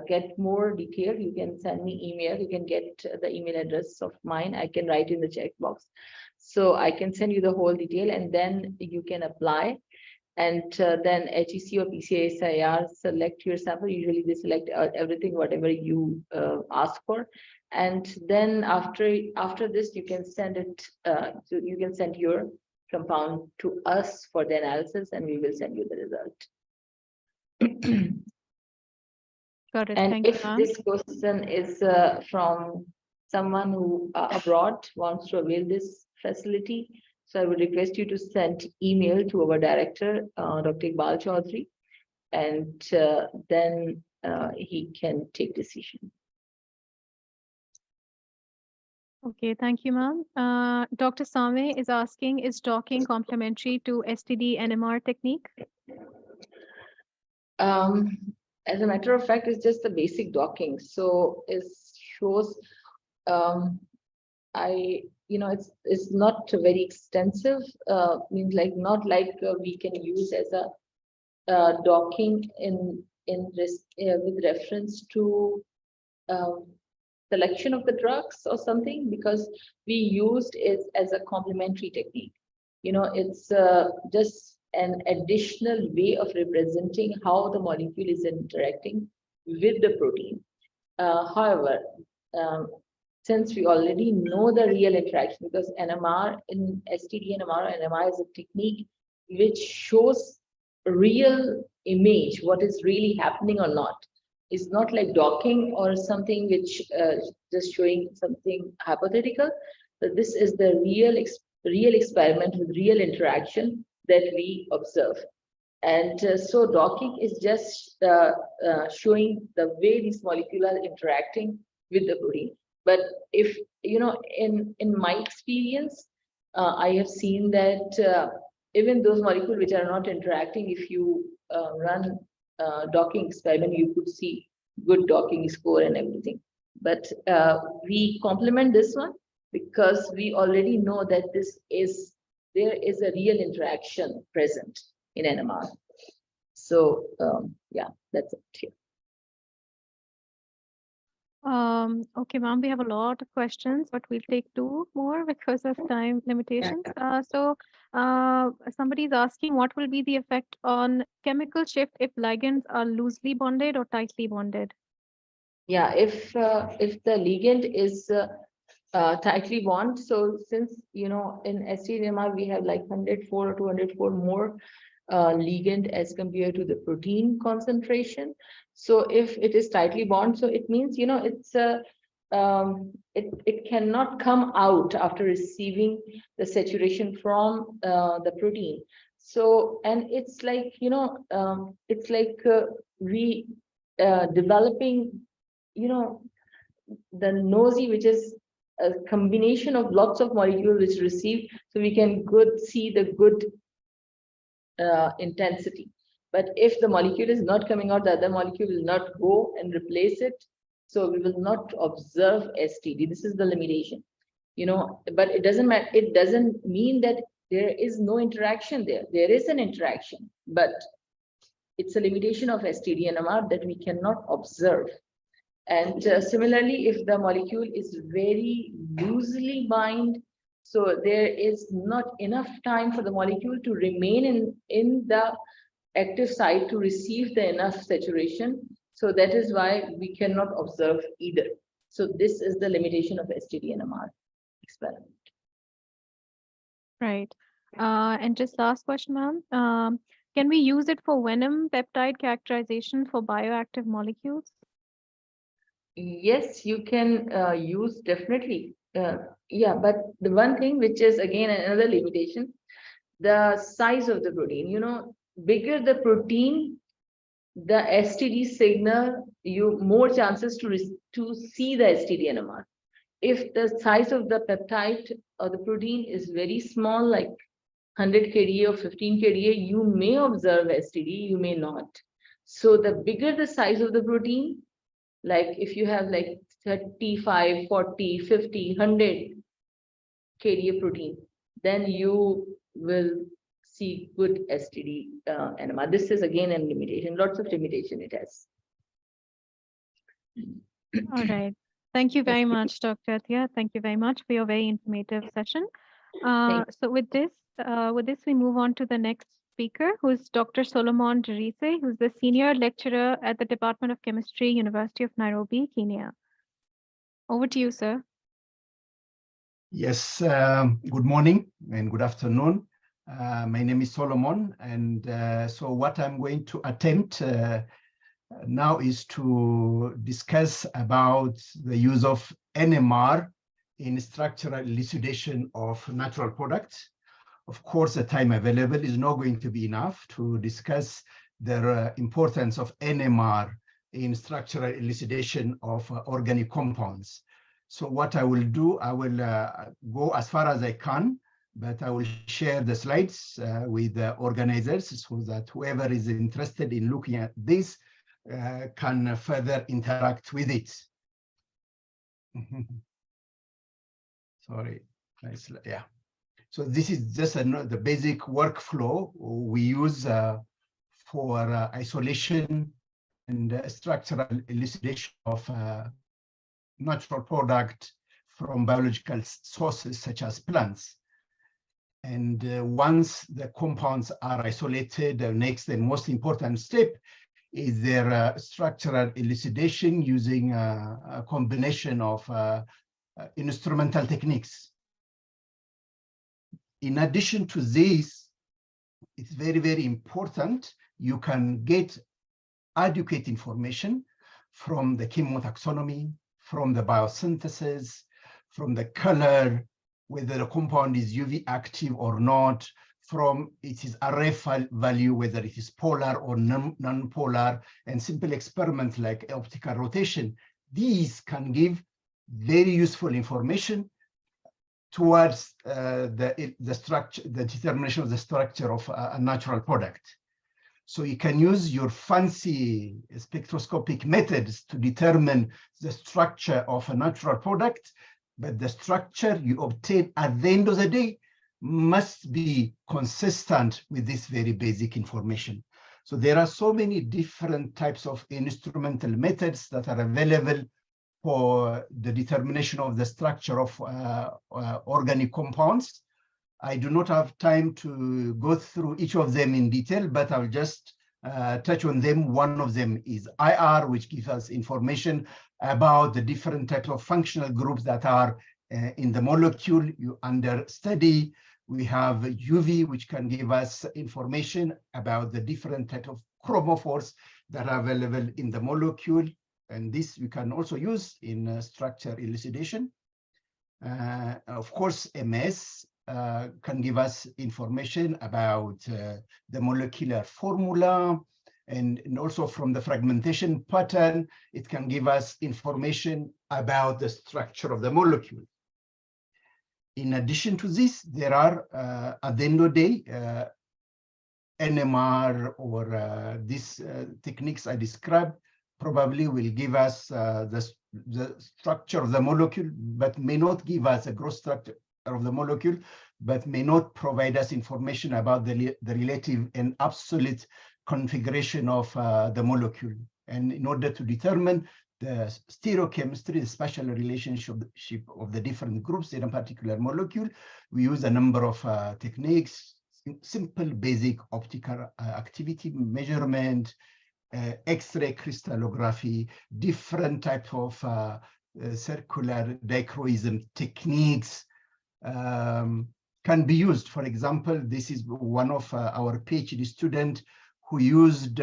get more detail, you can send me email. You can get the email address of mine. I can write in the checkbox. So I can send you the whole detail, and then you can apply. And then HEC or PCSIR select your sample. Usually they select everything, whatever you ask for. And then after this, you can send it. So you can send your compound to us for the analysis, and we will send you the result. Got it. And Thank if you, this question is from someone who abroad wants to avail this facility, so I would request you to send email to our director, Dr. Iqbal Chaudhary, and then he can take decision. Okay, thank you, ma'am. Dr. Same is asking, is docking complementary to STD NMR technique? As a matter of fact, it's just the basic docking. So it's shows, it's not very extensive, means like not like we can use as a docking with reference to selection of the drugs or something, because we used it as a complementary technique. It's just an additional way of representing how the molecule is interacting with the protein. However, since we already know the real interaction, because NMR in STD NMR is a technique which shows real image, what is really happening or not. It's not like docking or something which just showing something hypothetical. But this is the real experiment with real interaction that we observe. And so docking is just showing the way these molecules are interacting with the protein. But if, in my experience, I have seen that even those molecules which are not interacting, if you run docking experiment, you could see good docking score and everything. But we complement this one because we already know that there is a real interaction present in NMR. So yeah, that's it here. Okay, ma'am, we have a lot of questions, but we'll take 2 more because of time limitations. Somebody's asking what will be the effect on chemical shift if ligands are loosely bonded or tightly bonded? Yeah, if the ligand is tightly bonded, so since in STD-NMR we have like 104 or 204 more ligand as compared to the protein concentration. So if it is tightly bonded, so it means it's it cannot come out after receiving the saturation from the protein. So, and it's like it's like we developing the nosy, which is a combination of lots of molecules which receive, so we can see the good intensity. But if the molecule is not coming out, the other molecule will not go and replace it. So we will not observe STD. This is the limitation, but it doesn't matter. It doesn't mean that there is no interaction there. There is an interaction, but it's a limitation of STD-NMR that we cannot observe. And similarly, if the molecule is very loosely bind, so there is not enough time for the molecule to remain in the active site to receive the enough saturation. So that is why we cannot observe either. So this is the limitation of STD-NMR experiment. Right. And just last question, ma'am. Can we use it for venom peptide characterization for bioactive molecules? Yes, you can use definitely. Yeah, but the one thing which is again another limitation, the size of the protein. Bigger the protein, the STD signal, more chances to see the STD-NMR. If the size of the peptide or the protein is very small, like 100 kDa or 15 kDa, you may observe STD, you may not. So the bigger the size of the protein, like if you have like 35, 40, 50, 100 kDa protein, then you will see good STD-NMR. This is again a limitation, lots of limitation it has. All right. Thank you very much, Dr. Atia. Thank you very much for your very informative session. So with this, we move on to the next speaker, who is Dr. Solomon Derise, who's the senior lecturer at the Department of Chemistry, University of Nairobi, Kenya. Over to you, sir. Yes, good morning and good afternoon. My name is Solomon, and so what I'm going to attempt now is to discuss about the use of NMR in structural elucidation of natural products. Of course, the time available is not going to be enough to discuss the importance of NMR in structural elucidation of organic compounds. So what I will do, I will go as far as I can, but I will share the slides with the organizers so that whoever is interested in looking at this can further interact with it. Sorry, nice. Yeah. So this is just the basic workflow we use for isolation and structural elucidation of natural product from biological sources such as plants. And once the compounds are isolated, the next and most important step is their structural elucidation using a combination of instrumental techniques. In addition to this, it's very, very important you can get adequate information from the chemotaxonomy, from the biosynthesis, from the color, whether the compound is UV active or not, from its RF value, whether it is polar or non-polar, and simple experiments like optical rotation. These can give very useful information towards the structure, the determination of the structure of a natural product. So you can use your fancy spectroscopic methods to determine the structure of a natural product, but the structure you obtain at the end of the day must be consistent with this very basic information. So there are so many different types of instrumental methods that are available for the determination of the structure of organic compounds. I do not have time to go through each of them in detail, but I'll just touch on them. One of them is IR, which gives us information about the different types of functional groups that are in the molecule you under study. We have UV, which can give us information about the different types of chromophores that are available in the molecule. And this we can also use in structure elucidation. Of course, MS can give us information about the molecular formula, and also from the fragmentation pattern, it can give us information about the structure of the molecule. In addition to this, there are, at the end of the day, NMR or these techniques I described probably will give us the structure of the molecule, but may not give us a gross structure of the molecule, but may not provide us information about the relative and absolute configuration of the molecule. And in order to determine the stereochemistry, the spatial relationship of the different groups in a particular molecule, we use a number of techniques, simple basic optical activity measurement, X-ray crystallography, different types of circular dichroism techniques can be used. For example, this is one of our PhD students who used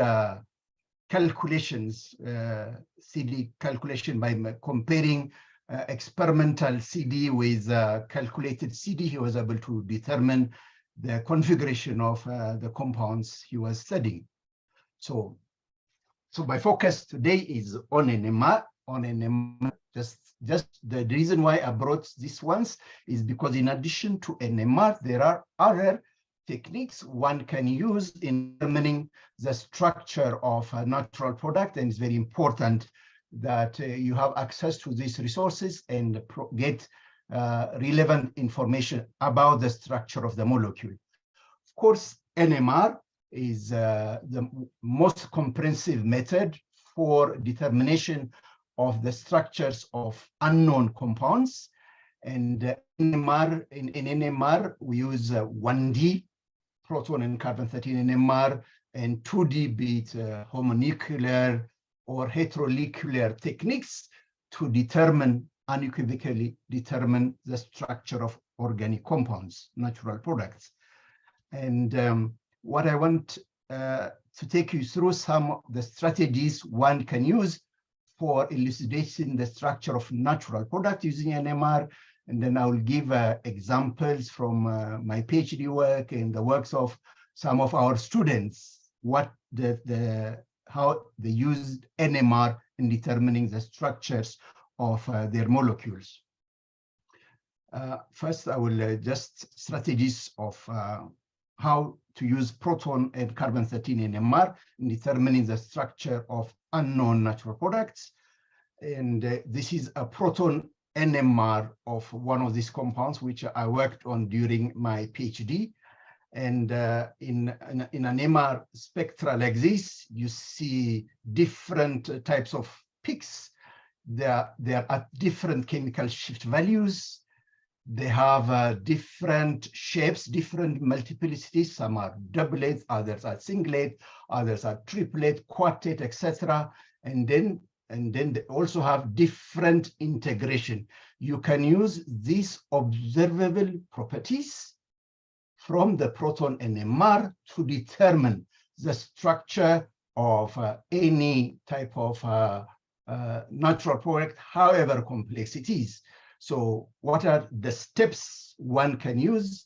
calculations, CD calculation by comparing experimental CD with calculated CD. He was able to determine the configuration of the compounds he was studying. So my focus today is on NMR. Just the reason why I brought these ones is because in addition to NMR, there are other techniques one can use in determining the structure of a natural product, and it's very important that you have access to these resources and get relevant information about the structure of the molecule. Of course, NMR is the most comprehensive method for determination of the structures of unknown compounds. And in NMR, we use 1D, proton and carbon-13 NMR, and 2D, be it homonuclear or heteronuclear techniques to determine, unequivocally determine the structure of organic compounds, natural products. And what I want to take you through some of the strategies one can use for elucidating the structure of natural product using NMR. And then I will give examples from my PhD work and the works of some of our students, how they used NMR in determining the structures of their molecules. First, I will just strategies of how to use proton and carbon-13 NMR in determining the structure of unknown natural products. And this is a proton NMR of one of these compounds, which I worked on during my PhD. And in an MR spectra like this, you see different types of peaks. They are at different chemical shift values. They have different shapes, different multiplicities. Some are doublet, others are singlet, others are triplet, quartet, etc. And then they also have different integration. You can use these observable properties from the proton NMR to determine the structure of any type of natural product, however complex it is. So what are the steps one can use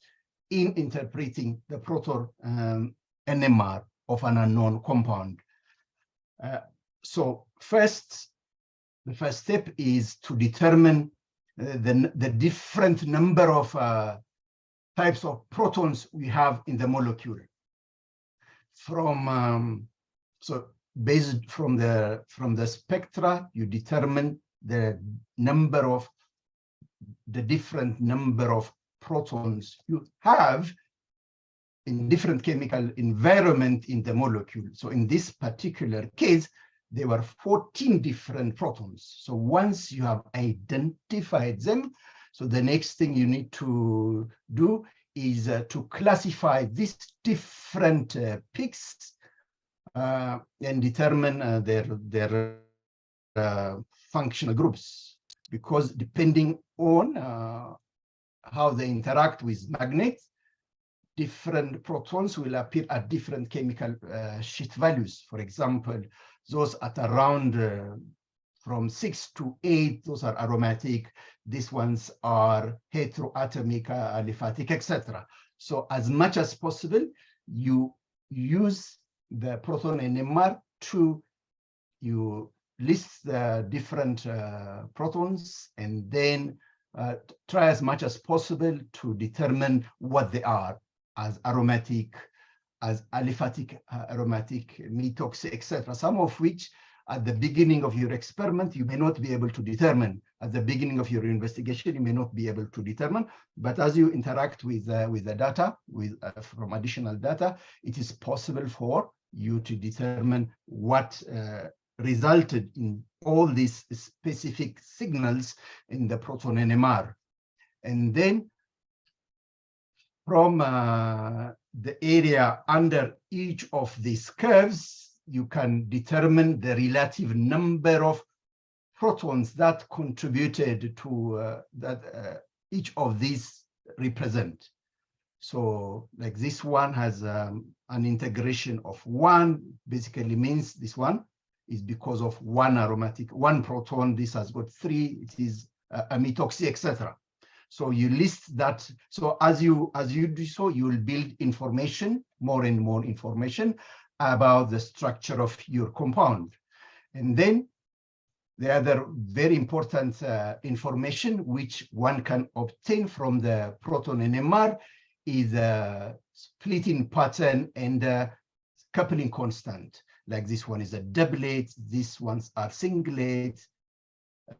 in interpreting the proton NMR of an unknown compound? So the first step is to determine the different number of types of protons we have in the molecule. So based from the spectra, you determine the different number of protons you have in different chemical environment in the molecule. So in this particular case, there were 14 different protons. So once you have identified them, so the next thing you need to do is to classify these different peaks and determine their functional groups, because depending on how they interact with magnets, different protons will appear at different chemical shift values. For example, those at around from 6 to 8, those are aromatic. These ones are heteroatomic, aliphatic, etc. So as much as possible, you use the proton NMR you list the different protons, and then try as much as possible to determine what they are, as aromatic, as aliphatic, aromatic, methoxy, etc. Some of which at the beginning of your experiment, you may not be able to determine. At the beginning of your investigation, you may not be able to determine. But as you interact with the data, from additional data, it is possible for you to determine what resulted in all these specific signals in the proton NMR. And then from the area under each of these curves, you can determine the relative number of protons that contributed to that each of these represent. So like this one has an integration of 1, basically means this one is because of 1 aromatic, 1 proton. This has got 3, it is a methoxy, etc. So you list that. So as you do so, you will build information, more and more information about the structure of your compound. And then the other very important information which one can obtain from the proton NMR is a splitting pattern and coupling constant. Like this one is a doublet, these ones are singlet,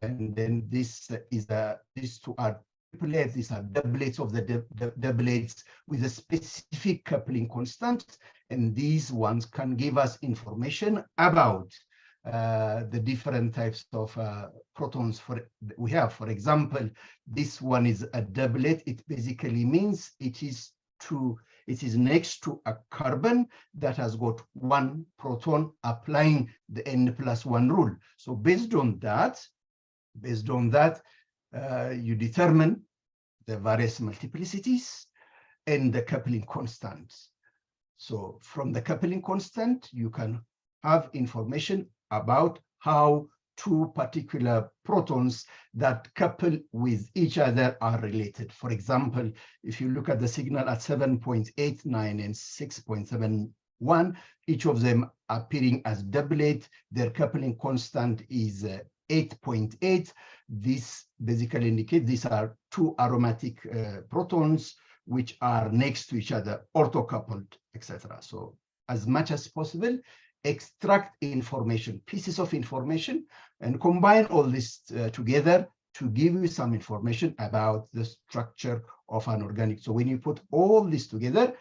and then these two are triplets, these are doublets of the doublets with a specific coupling constant, and these ones can give us information about the different types of protons we have. For example, this one is a doublet. It basically means it is next to a carbon that has got 1 proton, applying the n+1 rule. So based on that, you determine the various multiplicities and the coupling constants. So from the coupling constant, you can have information about how 2 particular protons that couple with each other are related. For example, if you look at the signal at 7.89 and 6.71, each of them appearing as doublet, their coupling constant is 8.8. This basically indicates these are 2 aromatic protons which are next to each other, orthocoupled, etc. So as much as possible, extract information, pieces of information, and combine all this together to give you some information about the structure of an organic. So when you put all this together,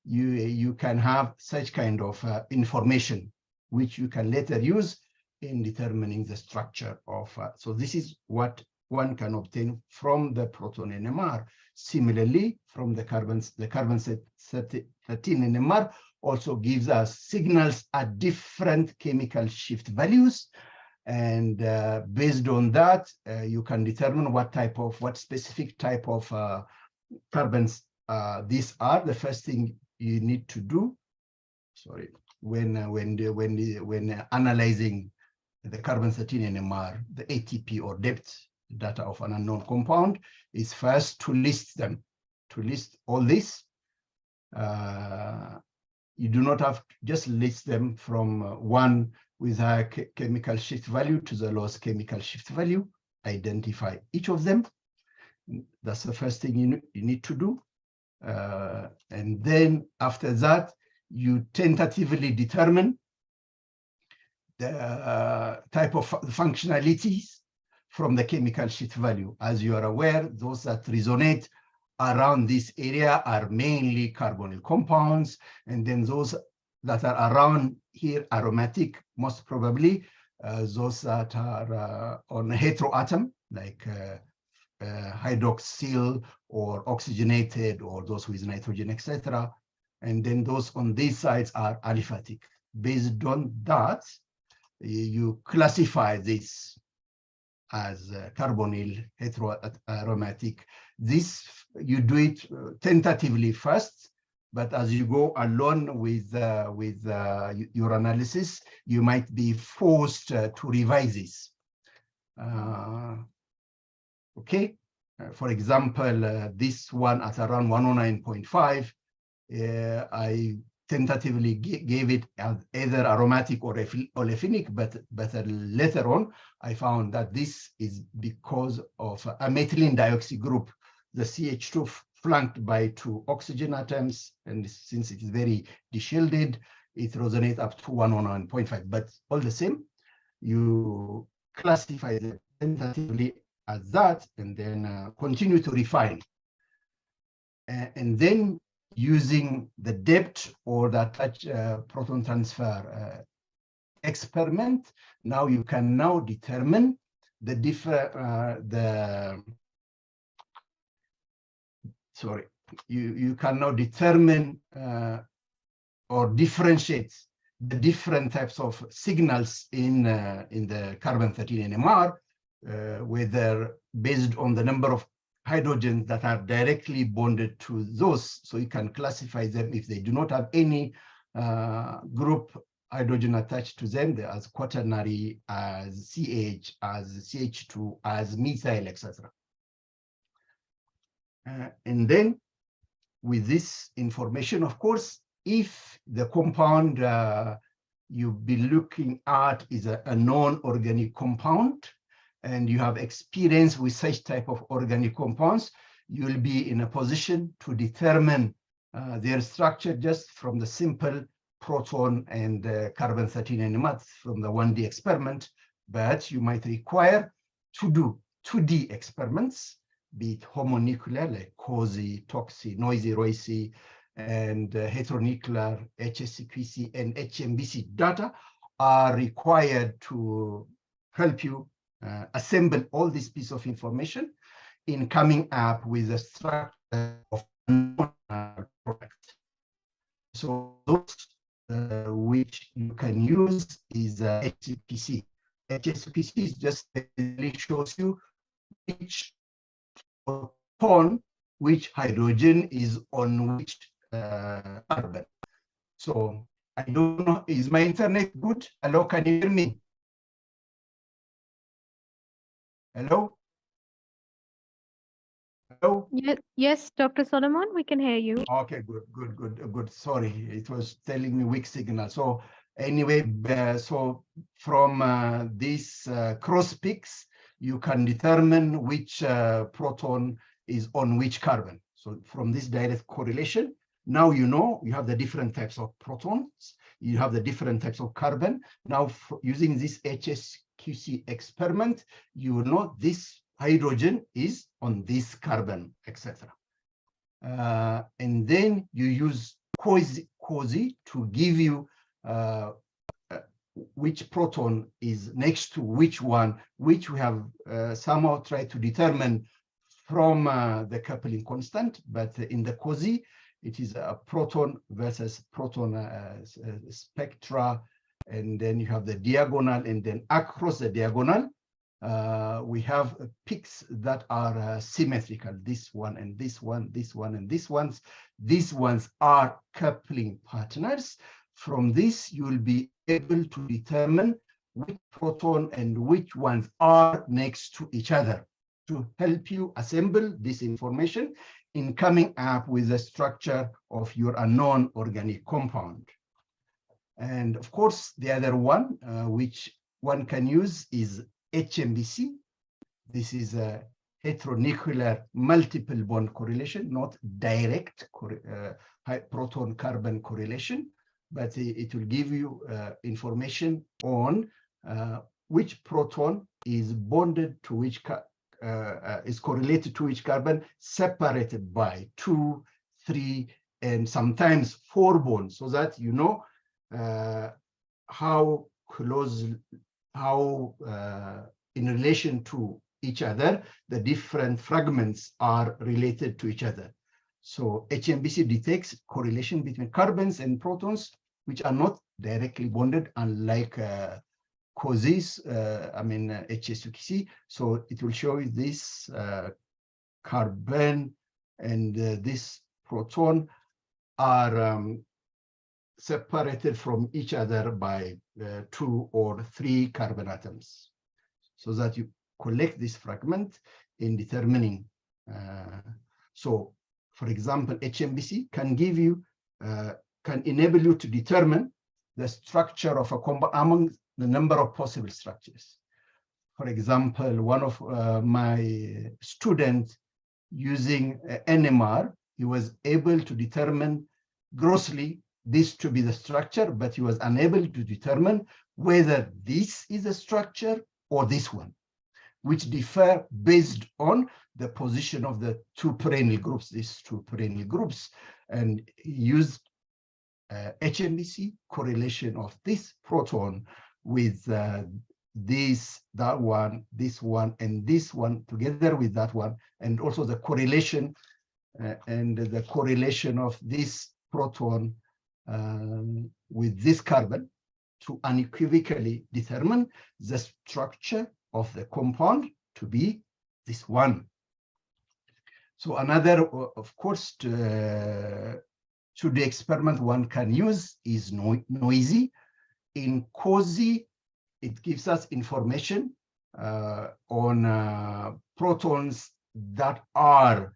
you can have such kind of information, which you can later use in determining the structure of. So this is what one can obtain from the proton NMR. Similarly, from the carbon-13 NMR also gives us signals at different chemical shift values. And based on that, you can determine what specific type of carbons these are. The first thing you need to do, sorry, when analyzing the carbon-13 NMR, the ATP or depth data of an unknown compound, is first to list them, to list all this. You do not have to just list them from one with a chemical shift value to the lowest chemical shift value. Identify each of them. That's the first thing you need to do. And then after that, you tentatively determine the type of functionalities from the chemical shift value. As you are aware, those that resonate around this area are mainly carbonyl compounds, and then those that are around here aromatic, most probably those that are on a heteroatom, like hydroxyl or oxygenated, or those with nitrogen, etc. And then those on these sides are aliphatic. Based on that, you classify this as carbonyl heteroaromatic. This you do it tentatively first, but as you go along with your analysis, you might be forced to revise this. Okay, for example, this one at around 109.5, I tentatively gave it as either aromatic or olefinic, but later on, I found that this is because of a methylene dioxide group, the CH2 flanked by 2 oxygen atoms, and since it is very deshielded, it resonates up to 109.5. But all the same, you classify them tentatively as that, and then continue to refine. And then using the depth or the touch proton transfer experiment, now you can now determine the you can now determine or differentiate the different types of signals in the carbon-13 NMR, whether based on the number of hydrogens that are directly bonded to those. So you can classify them if they do not have any group hydrogen attached to them, they're as quaternary, as CH, as CH2, as methyl, etc. And then with this information, of course, if the compound you'll be looking at is a non-organic compound, and you have experience with such type of organic compounds, you will be in a position to determine their structure just from the simple proton and carbon-13 NMR from the 1D experiment. But you might require to do 2D experiments, be it homonuclear like COSY, TOXY, noisy, ROICY, and heteronuclear HSCQC and HMBC data are required to help you assemble all this piece of information in coming up with a structure of product. So those which you can use is HSCQC. HSCQC just really shows you which proton, which hydrogen is on which carbon. So I don't know, is my internet good? Hello, can you hear me? Hello? Hello? Yes, Dr. Solomon, we can hear you. Okay, good. Sorry, it was telling me weak signal. So anyway, so from these cross peaks, you can determine which proton is on which carbon. So from this direct correlation, now you know you have the different types of protons, you have the different types of carbon. Now using this HSQC experiment, you will know this hydrogen is on this carbon, etc. And then you use COSY to give you which proton is next to which one, which we have somehow tried to determine from the coupling constant. But in the COSY, it is a proton versus proton spectra, and then you have the diagonal, and then across the diagonal, we have peaks that are symmetrical. This one and this one, this one and this ones. These ones are coupling partners. From this, you will be able to determine which proton and which ones are next to each other to help you assemble this information in coming up with the structure of your unknown organic compound. And of course, the other one which one can use is HMBC. This is a heteronuclear multiple bond correlation, not direct proton carbon correlation, but it will give you information on which proton is bonded to which is correlated to which carbon, separated by 2, 3, and sometimes 4 bonds, so that you know how close, in relation to each other, the different fragments are related to each other. So HMBC detects correlation between carbons and protons, which are not directly bonded, unlike COSYs, HSUKC. So it will show you this carbon and this proton are separated from each other by 2 or 3 carbon atoms, so that you collect this fragment in determining. So, for example, HMBC can give you, can enable you to determine the structure of a compound among the number of possible structures. For example, one of my students using NMR, he was able to determine grossly this to be the structure, but he was unable to determine whether this is a structure or this one, which differ based on the position of the 2 perennial groups, these 2 perennial groups, and used HMBC correlation of this proton with this, that one, this one, and this one together with that one, and also the correlation and the correlation of this proton with this carbon to unequivocally determine the structure of the compound to be this one. So another, of course, to the experiment one can use is noisy. In COSY, it gives us information on protons that are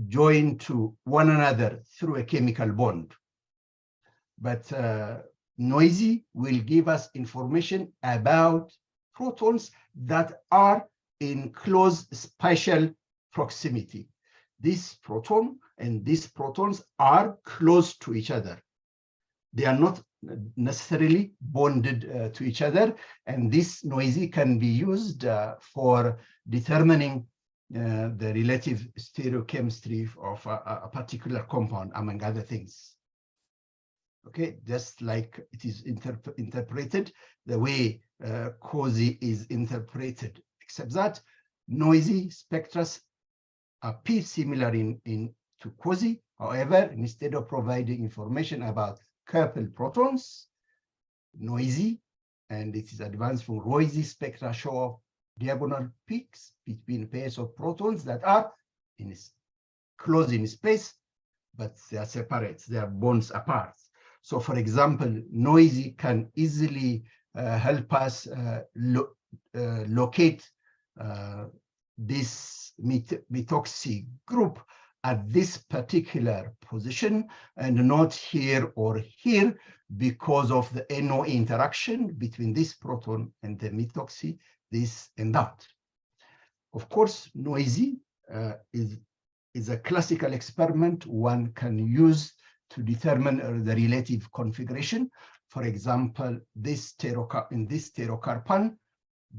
joined to one another through a chemical bond. But noisy will give us information about protons that are in close spatial proximity. This proton and these protons are close to each other. They are not necessarily bonded to each other, and this noisy can be used for determining the relative stereochemistry of a particular compound, among other things. Okay, just like it is interpreted the way COSY is interpreted, except that noisy spectra appear similar to COSY. However, instead of providing information about coupled protons, noisy, and it is advanced from noisy spectra show diagonal peaks between pairs of protons that are close in space, but they are separate, they are bonds apart. So, for example, noisy can easily help us locate this methoxy group at this particular position and not here or here because of the NO interaction between this proton and the methoxy, this and that. Of course, noisy is a classical experiment one can use to determine the relative configuration. For example, in this pterocarpan,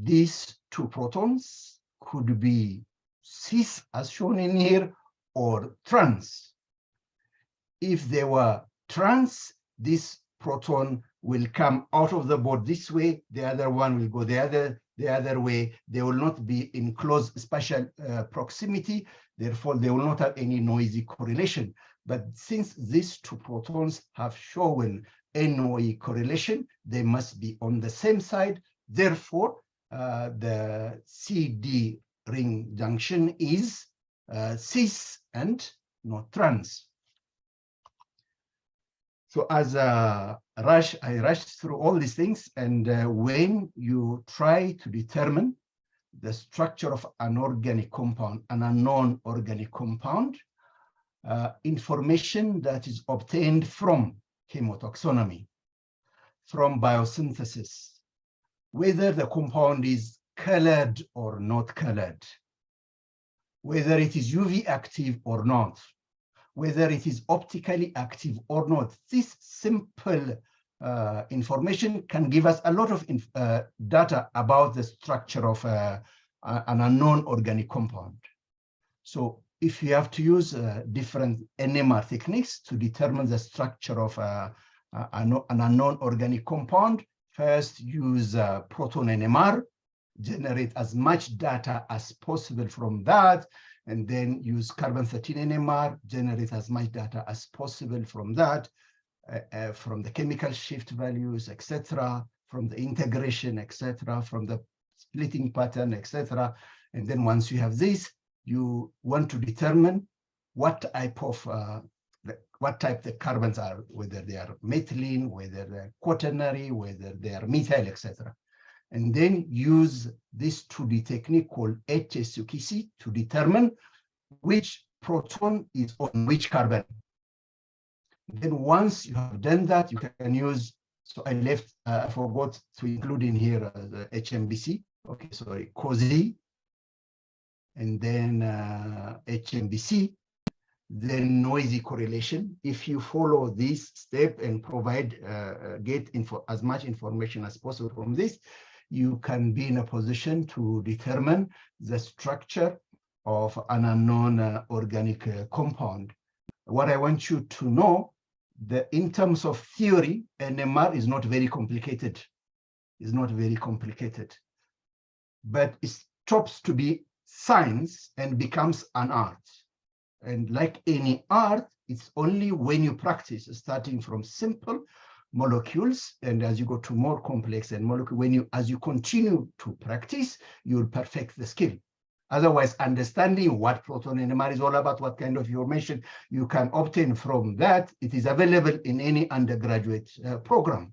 these two protons could be cis, as shown in here, or trans. If they were trans, this proton will come out of the board this way, the other one will go the other way. They will not be in close spatial proximity, therefore they will not have any noisy correlation. But since these two protons have shown a noisy correlation, they must be on the same side. Therefore, the CD ring junction is cis and not trans. So as I rushed through all these things, and when you try to determine the structure of an organic compound and a non-organic compound, information that is obtained from chemotaxonomy, from biosynthesis, whether the compound is colored or not colored, whether it is UV active or not, whether it is optically active or not. This simple information can give us a lot of data about the structure of an unknown organic compound. So if you have to use different NMR techniques to determine the structure of an unknown organic compound, first use proton NMR, generate as much data as possible from that, and then use carbon-13 NMR, generate as much data as possible from that, from the chemical shift values, etc., from the integration, etc., from the splitting pattern, etc. And then once you have this, you want to determine what type the carbons are, whether they are methylene, whether they're quaternary, whether they are methyl, etc. And then use this 2D technique called HSUKC to determine which proton is on which carbon. Then once you have done that, you can use, so I forgot to include in here the HMBC, okay, sorry, COSY, and then HMBC, then noisy correlation. If you follow this step and provide, get as much information as possible from this, you can be in a position to determine the structure of an unknown organic compound. What I want you to know, that in terms of theory, NMR is not very complicated. It's not very complicated, but it stops to be science and becomes an art. And like any art, it's only when you practice, starting from simple molecules, and as you go to more complex and molecule, as you continue to practice, you'll perfect the skill. Otherwise, understanding what proton NMR is all about, what kind of information you can obtain from that, it is available in any undergraduate program.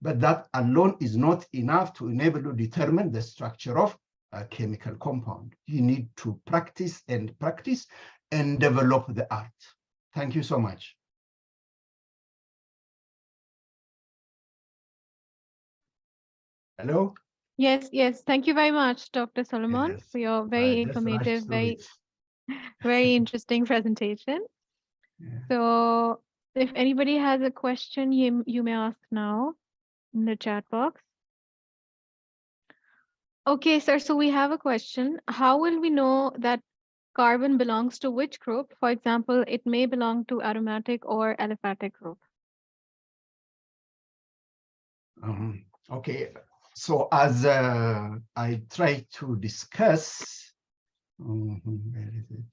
But that alone is not enough to enable you to determine the structure of a chemical compound. You need to practice and develop the art. Thank you so much. Hello? Yes, yes. Thank you very much, Dr. Solomon, Yes. for your very informative, very interesting presentation. Yeah. So if anybody has a question, you may ask now in the chat box. Okay, sir, so we have a question. How will we know that carbon belongs to which group? For example, it may belong to aromatic or aliphatic group. Okay, so as I try to discuss, where is it?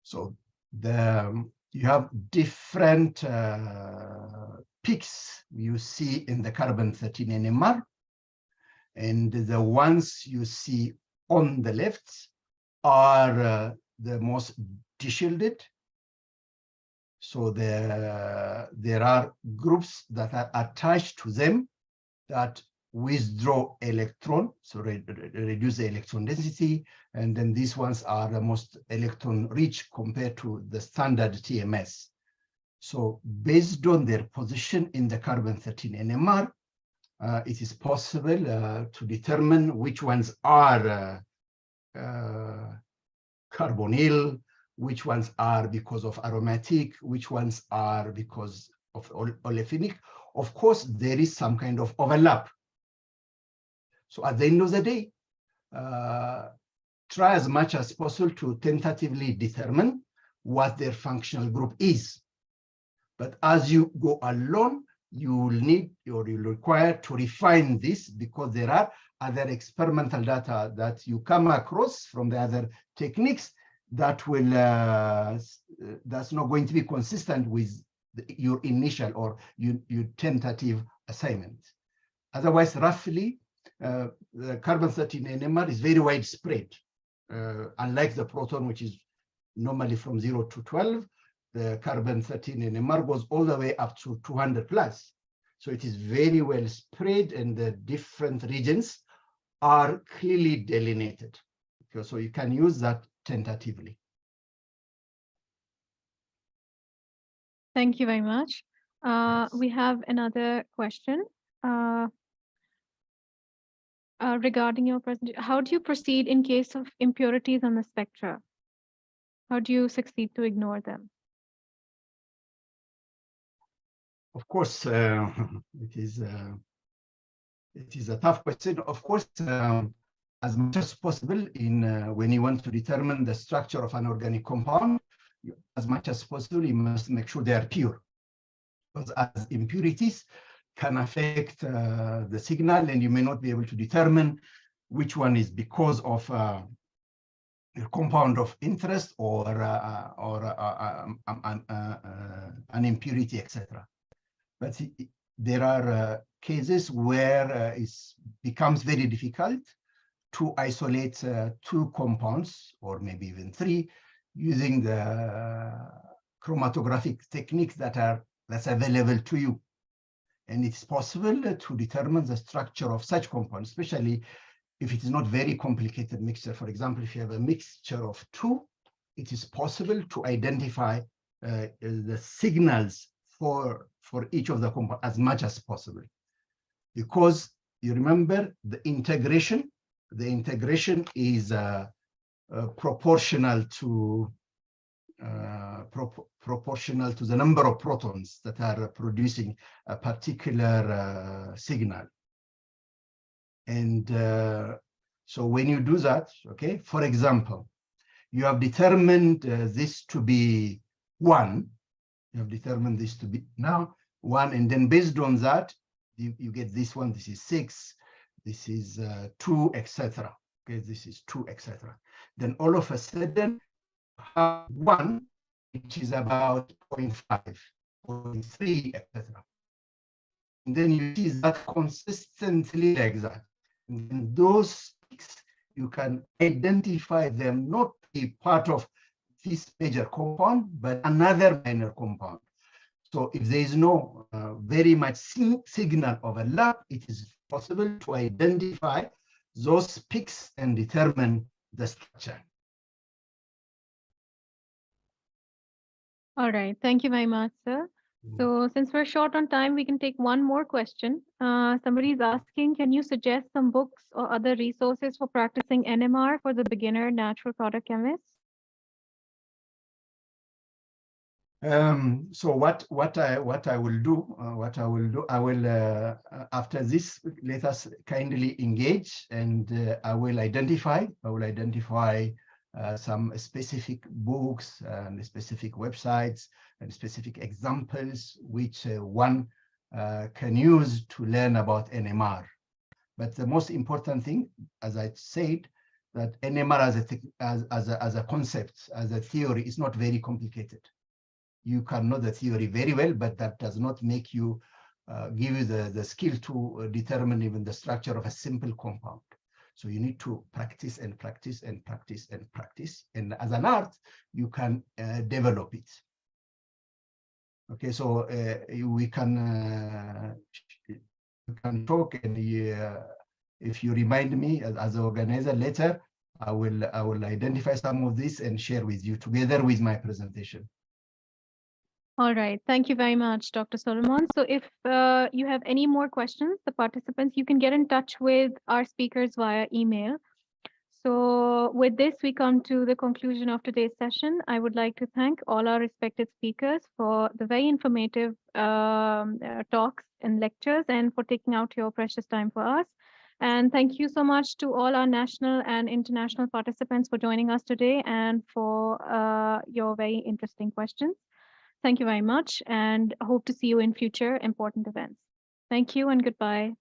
So you have different peaks you see in the carbon-13 NMR, and the ones you see on the left are the most deshielded. So there are groups that are attached to them that withdraw electron, so reduce the electron density, and then these ones are the most electron rich compared to the standard TMS. So based on their position in the carbon-13 NMR, it is possible to determine which ones are carbonyl, which ones are because of aromatic, which ones are because of olefinic. Of course, there is some kind of overlap. So at the end of the day, try as much as possible to tentatively determine what their functional group is. But as you go along, you will need or you'll require to refine this, because there are other experimental data that you come across from the other techniques that will that's not going to be consistent with your initial or your tentative assignment. Otherwise, roughly, the carbon-13 NMR is very widespread. Unlike the proton, which is normally from 0 to 12, the carbon-13 NMR goes all the way up to 200 plus. So it is very well spread, and the different regions are clearly delineated. Okay, so you can use that tentatively. Thank you very much. Yes. We have another question regarding your presentation. How do you proceed in case of impurities on the spectra? How do you succeed to ignore them? Of course, it is a tough question. Of course, as much as possible when you want to determine the structure of an organic compound, as much as possible, you must make sure they are pure, because as impurities can affect the signal, and you may not be able to determine which one is because of a compound of interest or an impurity, etc. But there are cases where it becomes very difficult to isolate two compounds, or maybe even three, using the chromatographic techniques that's available to you. And it's possible to determine the structure of such compounds, especially if it is not very complicated mixture. For example, if you have a mixture of two, it is possible to identify the signals for each of the compounds as much as possible. Because you remember the integration is proportional to the number of protons that are producing a particular signal. And so when you do that, okay, for example, you have determined this to be 1. You have determined this to be now 1, and then based on that, you get this one. This is 6. This is 2, etc. Okay, this is 2, etc. Then all of a sudden, have 1, which is about 0.5, 0.3, etc. And then you see that consistently like that. And those peaks, you can identify them not be part of this major compound, but another minor compound. So if there is no very much signal overlap, it is possible to identify those peaks and determine the structure. All right. Thank you very much, sir. So since we're short on time, we can take one more question. Somebody is asking, can you suggest some books or other resources for practicing NMR for the beginner natural product chemist? So what I will do, I will after this, let us kindly engage, and I will identify some specific books and specific websites and specific examples which one can use to learn about NMR. But the most important thing, as I said, that NMR as a concept, as a theory, is not very complicated. You can know the theory very well, but that does not make you give you the skill to determine even the structure of a simple compound. So you need to practice and practice and practice and practice. And as an art, you can develop it. Okay, so we can talk, and if you remind me as an organizer later, I will identify some of this and share with you together with my presentation. All right. Thank you very much, Dr. Solomon. So if you have any more questions, the participants, you can get in touch with our speakers via email. So with this, we come to the conclusion of today's session. I would like to thank all our respected speakers for the very informative talks and lectures and for taking out your precious time for us. And thank you so much to all our national and international participants for joining us today and for your very interesting questions. Thank you very much and hope to see you in future important events. Thank you and goodbye.